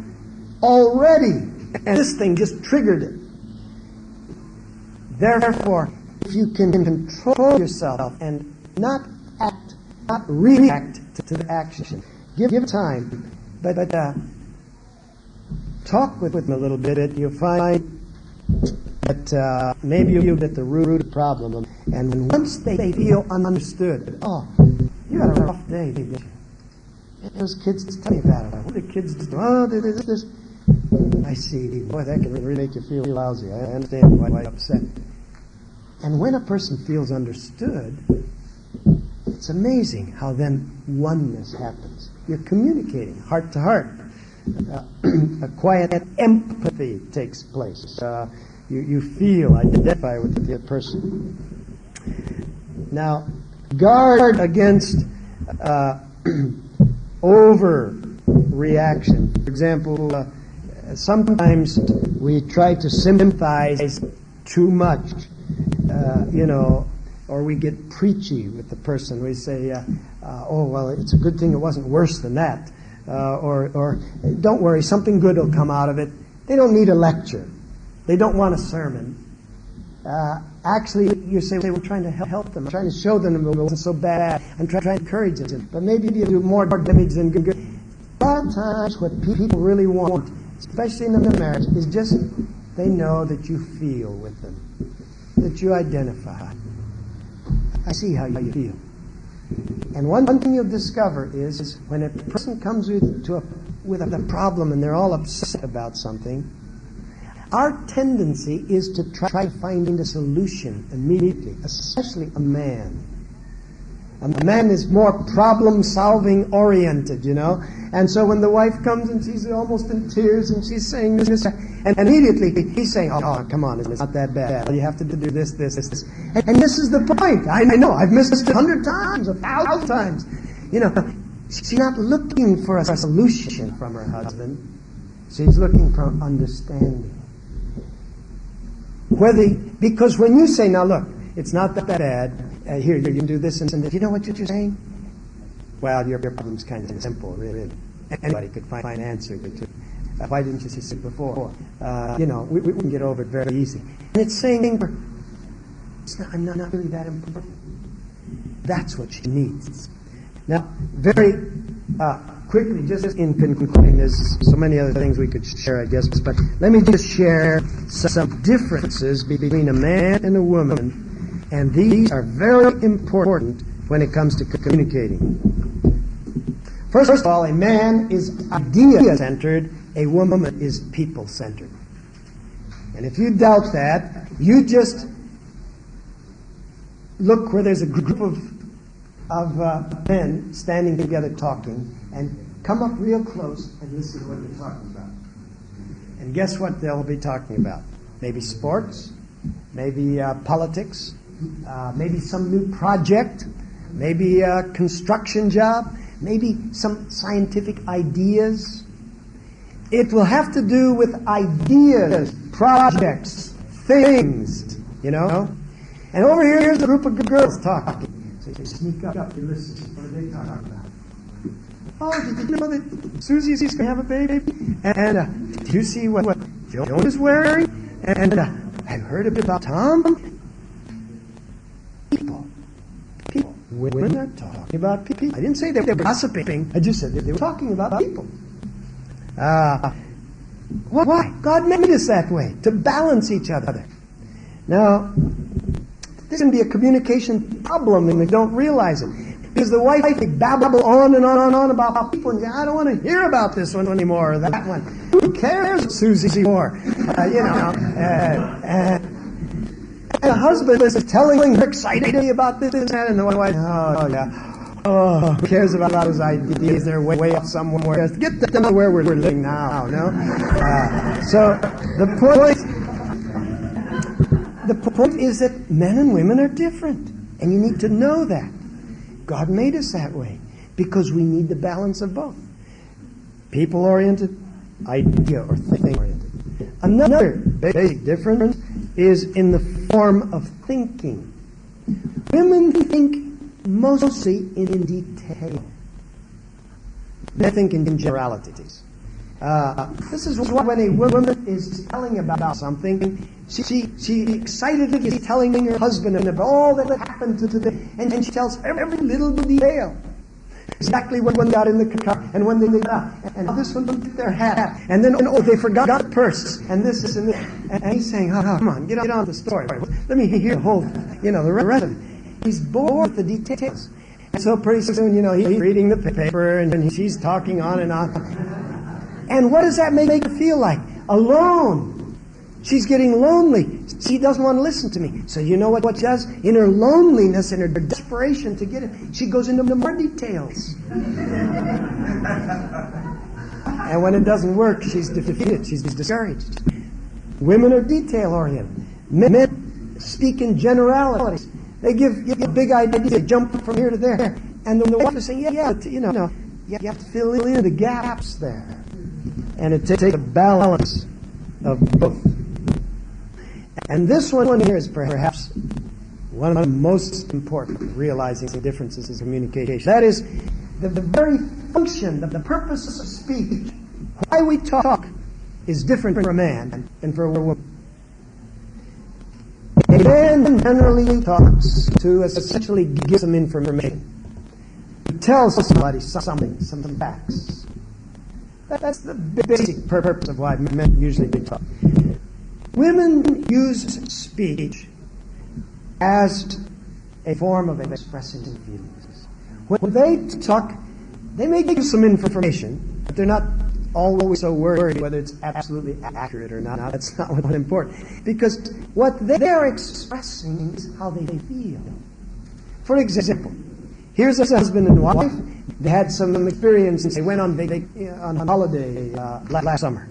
already, and this thing just triggered it. Therefore, if you can control yourself and not act, not react to the action, give time, but talk with them a little bit, you'll find that maybe you'll get the root of the problem. And once they feel understood, oh, you had a rough day, didn't you? Those kids, tell me about it. What do the kids do? Oh, this. I see. Boy, that can really make you feel lousy. I understand why you're upset. And when a person feels understood, it's amazing how then oneness happens. You're communicating heart to heart. A quiet empathy takes place. You feel, identify with the person. Now, guard against overreaction. For example, sometimes we try to sympathize too much, or we get preachy with the person. We say, oh, well, it's a good thing it wasn't worse than that. Or don't worry, something good will come out of it. They don't need a lecture. They don't want a sermon. Actually, you say, we're trying to help them. I'm trying to show them it wasn't so bad. I'm trying to encourage them. But maybe you do more damage than good. A lot of times what people really want, especially in the marriage, is just they know that you feel with them, that you identify. I see how you feel. And one thing you'll discover is when a person comes with a problem and they're all upset about something, our tendency is to try to find a solution immediately, especially a man. A man is more problem-solving oriented, And so when the wife comes and she's almost in tears and she's saying this, and immediately he's saying, oh, come on, it's not that bad. You have to do this. And this is the point. I know, I've missed it 100 times, 1,000 times. She's not looking for a solution from her husband. She's looking for understanding. Because when you say, now look, it's not that bad, here, you can do this and that. You know what you're saying? Well, your problem's kind of simple, really. Anybody could find an answer to it. Why didn't you see it before? We can get over it very easy. And it's saying, I'm not really that important. That's what she needs. Now, very quickly, just in concluding, there's so many other things we could share, I guess, but let me just share some differences between a man and a woman, and these are very important when it comes to communicating. First of all, a man is idea-centered, a woman is people-centered. And if you doubt that, you just look where there's a group of men standing together talking, and come up real close and listen to what they're talking about. And guess what they'll be talking about? Maybe sports, maybe politics, maybe some new project, maybe a construction job, maybe some scientific ideas. It will have to do with ideas, projects, things, you know. And over here's a group of girls talking. So you sneak up, you listen. What are they talking about? Oh, did you know that Susie's going to have a baby? And did you see what Joan is wearing? And I heard a bit about Tom. People. Women are talking about people. I didn't say they were gossiping. I just said that they were talking about people. Why? God made us that way, to balance each other. Now, this can be a communication problem and they don't realize it. Because the wife can babble on and on about people, and I don't want to hear about this one anymore, or that one. Who cares what Susie for? And the husband is telling her excitedly about this and that, and the wife, who cares about those ideas? They're way up somewhere. Get them to where we're living now, no? So the point is that men and women are different, and you need to know that. God made us that way because we need the balance of both. People-oriented, idea or thing-oriented. Another basic difference is in the form of thinking. Women think mostly in detail. Men think in generalities. This is why when a woman is telling about something, she excitedly is telling her husband about all that happened today, and she tells every little detail. Exactly when they got in the car, and when they got out, and this one took their hat, and then they forgot the purse, and this and this. And he's saying, come on, get on the story. Let me hear the whole, the rest of it. He's bored with the details. And so pretty soon, he's reading the paper, and she's talking on and on. And what does that make her feel like? Alone. She's getting lonely. She doesn't want to listen to me. So you know what she does? In her loneliness, in her desperation to get it, she goes into more details. And when it doesn't work, she's defeated. She's discouraged. Women are detail-oriented. Men speak in generalities. They give big ideas. They jump from here to there. And the wife is saying, you have to fill in the gaps there. And it takes a balance of both. And this one here is perhaps one of the most important, realizing the differences in communication. That is, the very function, the purpose of speech, why we talk, is different for a man than for a woman. A man generally talks to essentially give some information. He tells somebody something, some facts. That's the basic purpose of why men usually talk. Women use speech as a form of expressing feelings. When they talk, they may give some information, but they're not always so worried whether it's absolutely accurate or not. That's not what's important. Because what they're expressing is how they feel. For example, here's a husband and wife. They had some experience. They went on holiday last summer.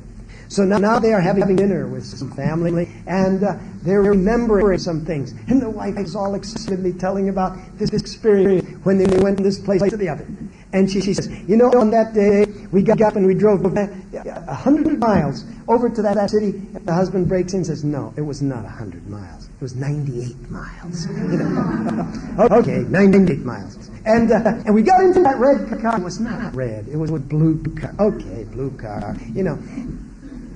So now they are having dinner with some family, and they're remembering some things. And the wife is all excitedly telling about this experience when they went from this place to the other. And she says, on that day, we got up and we drove 100 miles over to that city. And the husband breaks in and says, no, it was not 100 miles. It was 98 miles. Okay, 98 miles. And we got into that red car. It was not red. It was a blue car. Okay, blue car.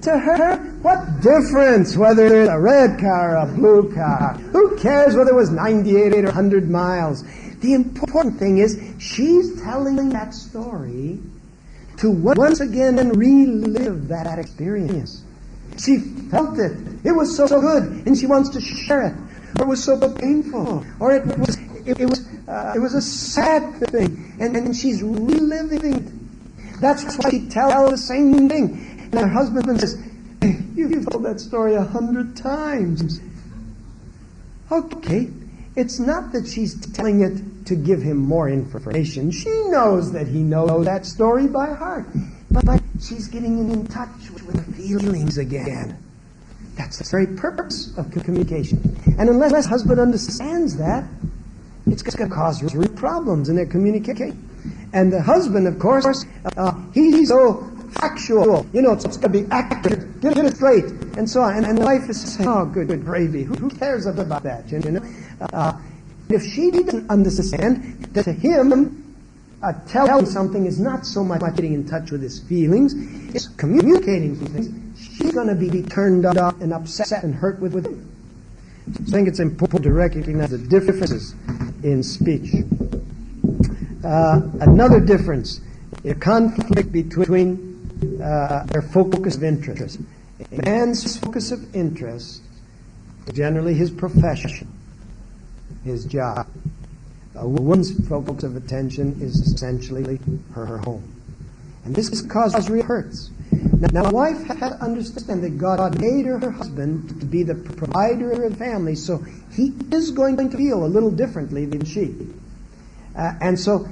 To her, what difference whether it's a red car or a blue car? Who cares whether it was 98 or 100 miles? The important thing is she's telling that story to once again relive that experience. She felt it. It was so good, and she wants to share it. Or it was so painful, or it was a sad thing, and she's reliving it. That's why she tells the same thing. And her husband says, you've told that story 100 times. Okay, it's not that she's telling it to give him more information. She knows that he knows that story by heart. But she's getting in touch with her feelings again. That's the very purpose of communication. And unless the husband understands that, it's going to cause real problems in their communication. And the husband, of course, he's so factual. It's got to be accurate. Get it straight, and so on. And the wife is saying, "Oh, good gravy. Who cares about that?" If she didn't understand that to him, telling something is not so much getting in touch with his feelings, it's communicating things. She's going to be turned up and upset and hurt with him. So I think it's important to recognize the differences in speech. Another difference, a conflict between their focus of interest. A man's focus of interest is generally his profession, his job. A woman's focus of attention is essentially her home. And this causes real hurts. Now, a wife had to understand that God made her husband to be the provider of the family, so he is going to feel a little differently than she. And so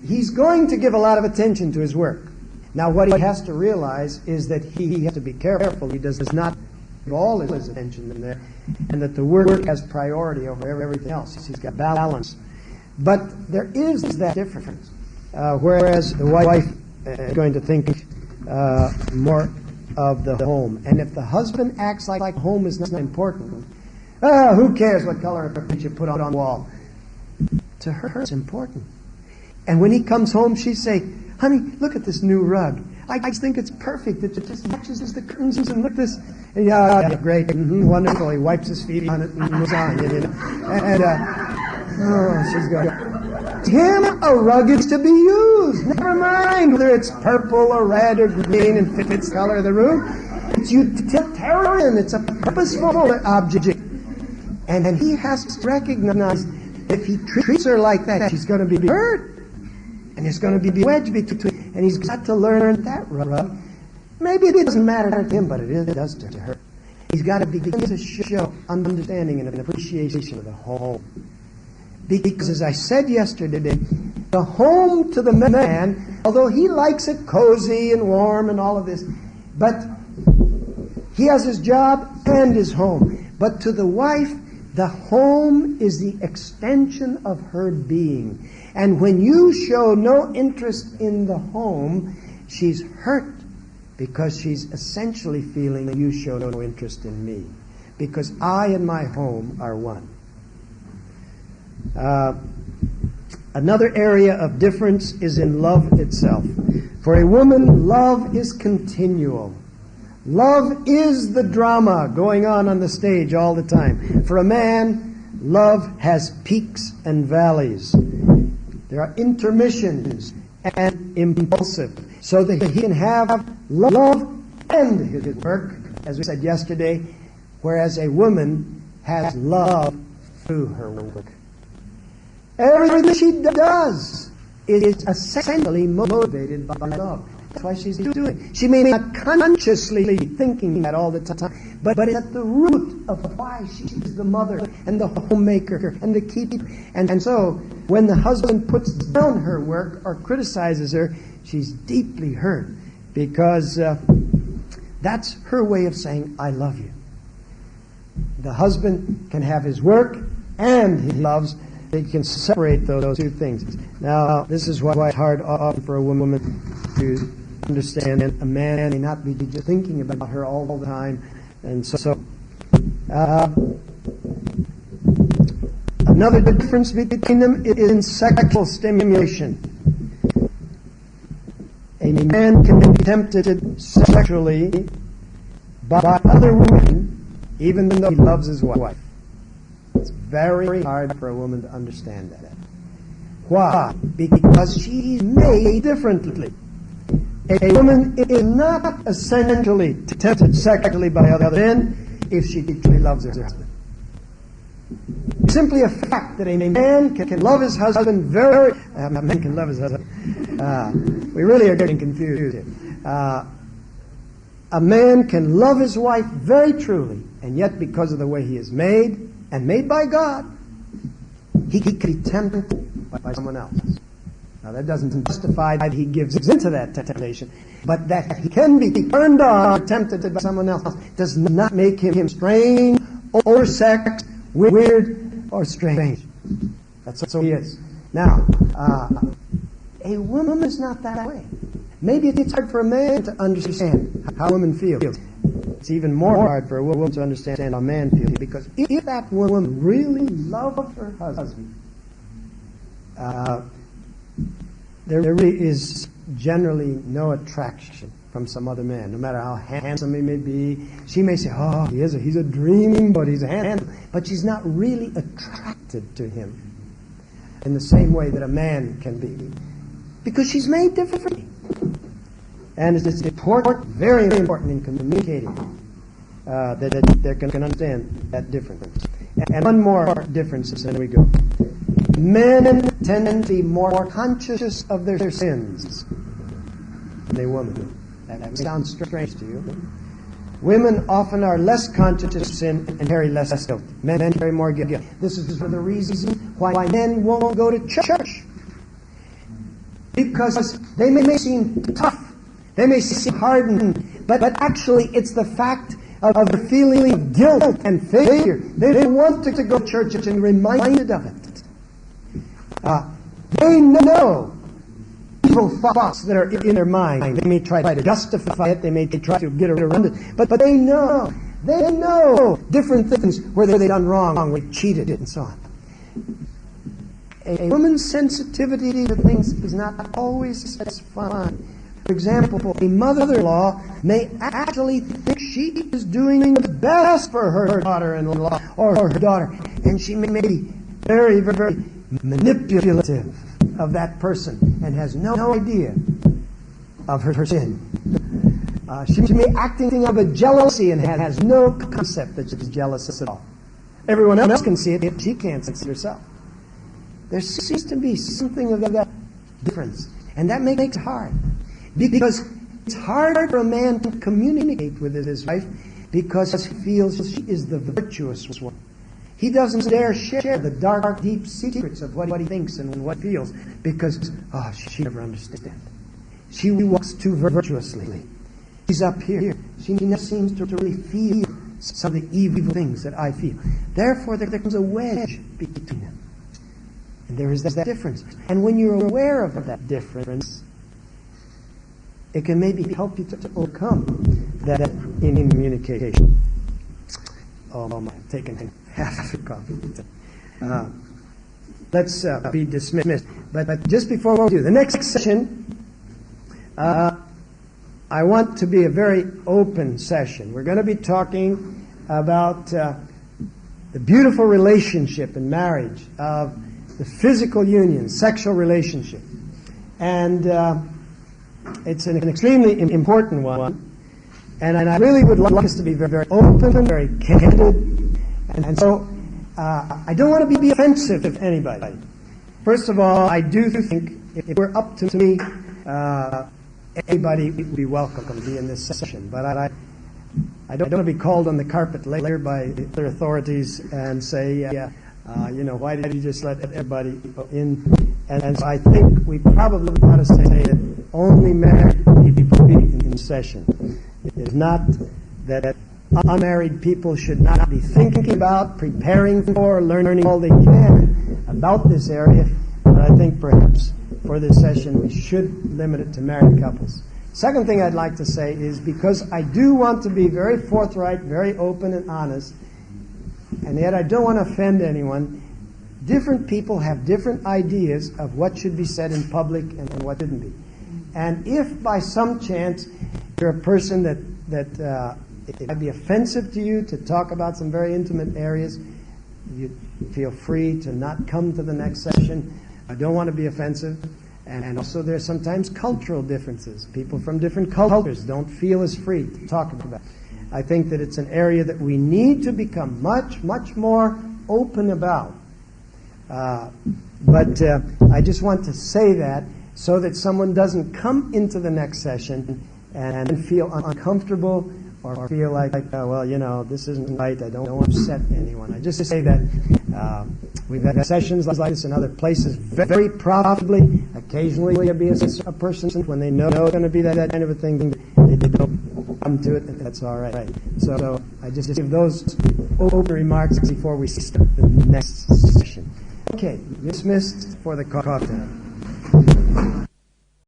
he's going to give a lot of attention to his work. Now, what he has to realize is that he has to be careful. He does not give all his attention in there, and that the work has priority over everything else. He's got balance. But there is that difference. Whereas the wife is going to think more of the home. And if the husband acts like home is not important, who cares what color you put on the wall? To her, it's important. And when he comes home, she say, "Honey, look at this new rug. I just think it's perfect. It just matches the curtains, and look at this." And, yeah, great, wonderful. He wipes his feet on it and moves on. She's going, "Him, a rug is to be used. Never mind whether it's purple or red or green and fits the color of the room. It's utilitarian. It's a purposeful object." And he has to recognize that if he treats her like that, she's going to be hurt. And there's going to be a wedge between. And he's got to learn that rug. Maybe it doesn't matter to him, but it does to her. He's got to begin to show understanding and an appreciation of the home. Because as I said yesterday, the home to the man, although he likes it cozy and warm and all of this, but he has his job and his home. But to the wife, the home is the extension of her being. And when you show no interest in the home, she's hurt because she's essentially feeling that you show no interest in me. Because I and my home are one. Another area of difference is in love itself. For a woman, love is continual. Love is the drama going on the stage all the time. For a man, love has peaks and valleys. There are intermissions and impulsive, so that he can have love and his work, as we said yesterday, whereas a woman has love through her work. Everything she does is essentially motivated by love. That's why she's doing it. She may not consciously be thinking that all the time, but it's at the root of why she's the mother and the homemaker and the keeper. And so, when the husband puts down her work or criticizes her, she's deeply hurt because that's her way of saying, "I love you." The husband can have his work and he loves. They can separate those two things. Now, this is why it's hard often for a woman to understand a man may not be just thinking about her all the time. And so another difference between them is in sexual stimulation. A man can be tempted sexually by other women even though he loves his wife. It's very hard for a woman to understand that. Why? Because she's made differently. A woman is not essentially tempted sexually by other men if she truly loves her husband. It's simply a fact that a man can love his husband a man can love his husband. We really are getting confused here. A man can love his wife very truly, and yet because of the way he is made, and made by God, he could be tempted by someone else. Now that doesn't justify that he gives into that temptation, but that he can be turned on or tempted by someone else does not make him strange or sex, weird or strange. That's what he is. Now, a woman is not that way. Maybe it's hard for a man to understand how a woman feels. It's even more hard for a woman to understand how a man feels, because if that woman really loved her husband, there really is generally no attraction from some other man, no matter how handsome he may be. She may say, oh, he's a dreaming, but he's a handsome. But she's not really attracted to him in the same way that a man can be, because she's made differently. And it's important, very important in communicating that they can understand that difference. And one more difference, and then we go. Men tend to be more conscious of their sins than women do. That sounds strange to you. Women often are less conscious of sin and carry less guilt. Men carry more guilt. This is for the reason why men won't go to church. Because they may seem tough, they may seem hardened, but actually it's the fact of the feeling of guilt and failure. They want to go to church and be reminded of it. They know evil thoughts that are in their mind. They may try to justify it, they may try to get around it, but they know different things where they've done wrong, where they cheated and so on. A woman's sensitivity to things is not always as fine. For example, a mother-in-law may actually think she is doing the best for her daughter-in-law or her daughter, and she may be very, very manipulative of that person and has no idea of her sin. She may be acting out of a jealousy and has no concept that she's jealous at all. Everyone else can see it, she can't see it herself. There seems to be something of that difference, and that makes it hard. Because it's hard for a man to communicate with his wife because he feels she is the virtuous one. He doesn't dare share the dark, deep secrets of what he thinks and what he feels because, she never understands. She walks too virtuously. She's up here. She never seems to really feel some of the evil things that I feel. Therefore, there comes a wedge between them. And there is that difference. And when you're aware of that difference, it can maybe help you to overcome that in communication. Oh, I'm taking half a coffee. Let's be dismissed. But just before we do the next session, I want to be a very open session. We're going to be talking about the beautiful relationship in marriage of the physical union, sexual relationship. And it's an extremely important one. And I really would like us to be very, very open, very candid. And so I don't want to be offensive to anybody. First of all, I do think if it were up to me, anybody would be welcome to be in this session. But I don't want to be called on the carpet later by other authorities and say, why did you just let everybody in? And so I think we probably ought to say that only married people be in session. It is not that unmarried people should not be thinking about, preparing for, learning all they can about this area, but I think perhaps for this session we should limit it to married couples. Second thing I'd like to say is, because I do want to be very forthright, very open and honest, and yet I don't want to offend anyone, different people have different ideas of what should be said in public and what shouldn't be. And if by some chance you're a person that it might be offensive to you to talk about some very intimate areas, you feel free to not come to the next session. I don't want to be offensive. And also there's sometimes cultural differences. People from different cultures don't feel as free to talk about it. I think that it's an area that we need to become much, much more open about. But I just want to say that so that someone doesn't come into the next session and feel uncomfortable or feel like, this isn't right, I don't want to upset anyone. I just say that we've had sessions like this in other places very profitably. Occasionally there'll be a person when they know it's going to be that kind of a thing, they don't come to it, and that's all right. So I just give those open remarks before we start the next session. Okay, dismissed for the cocktail.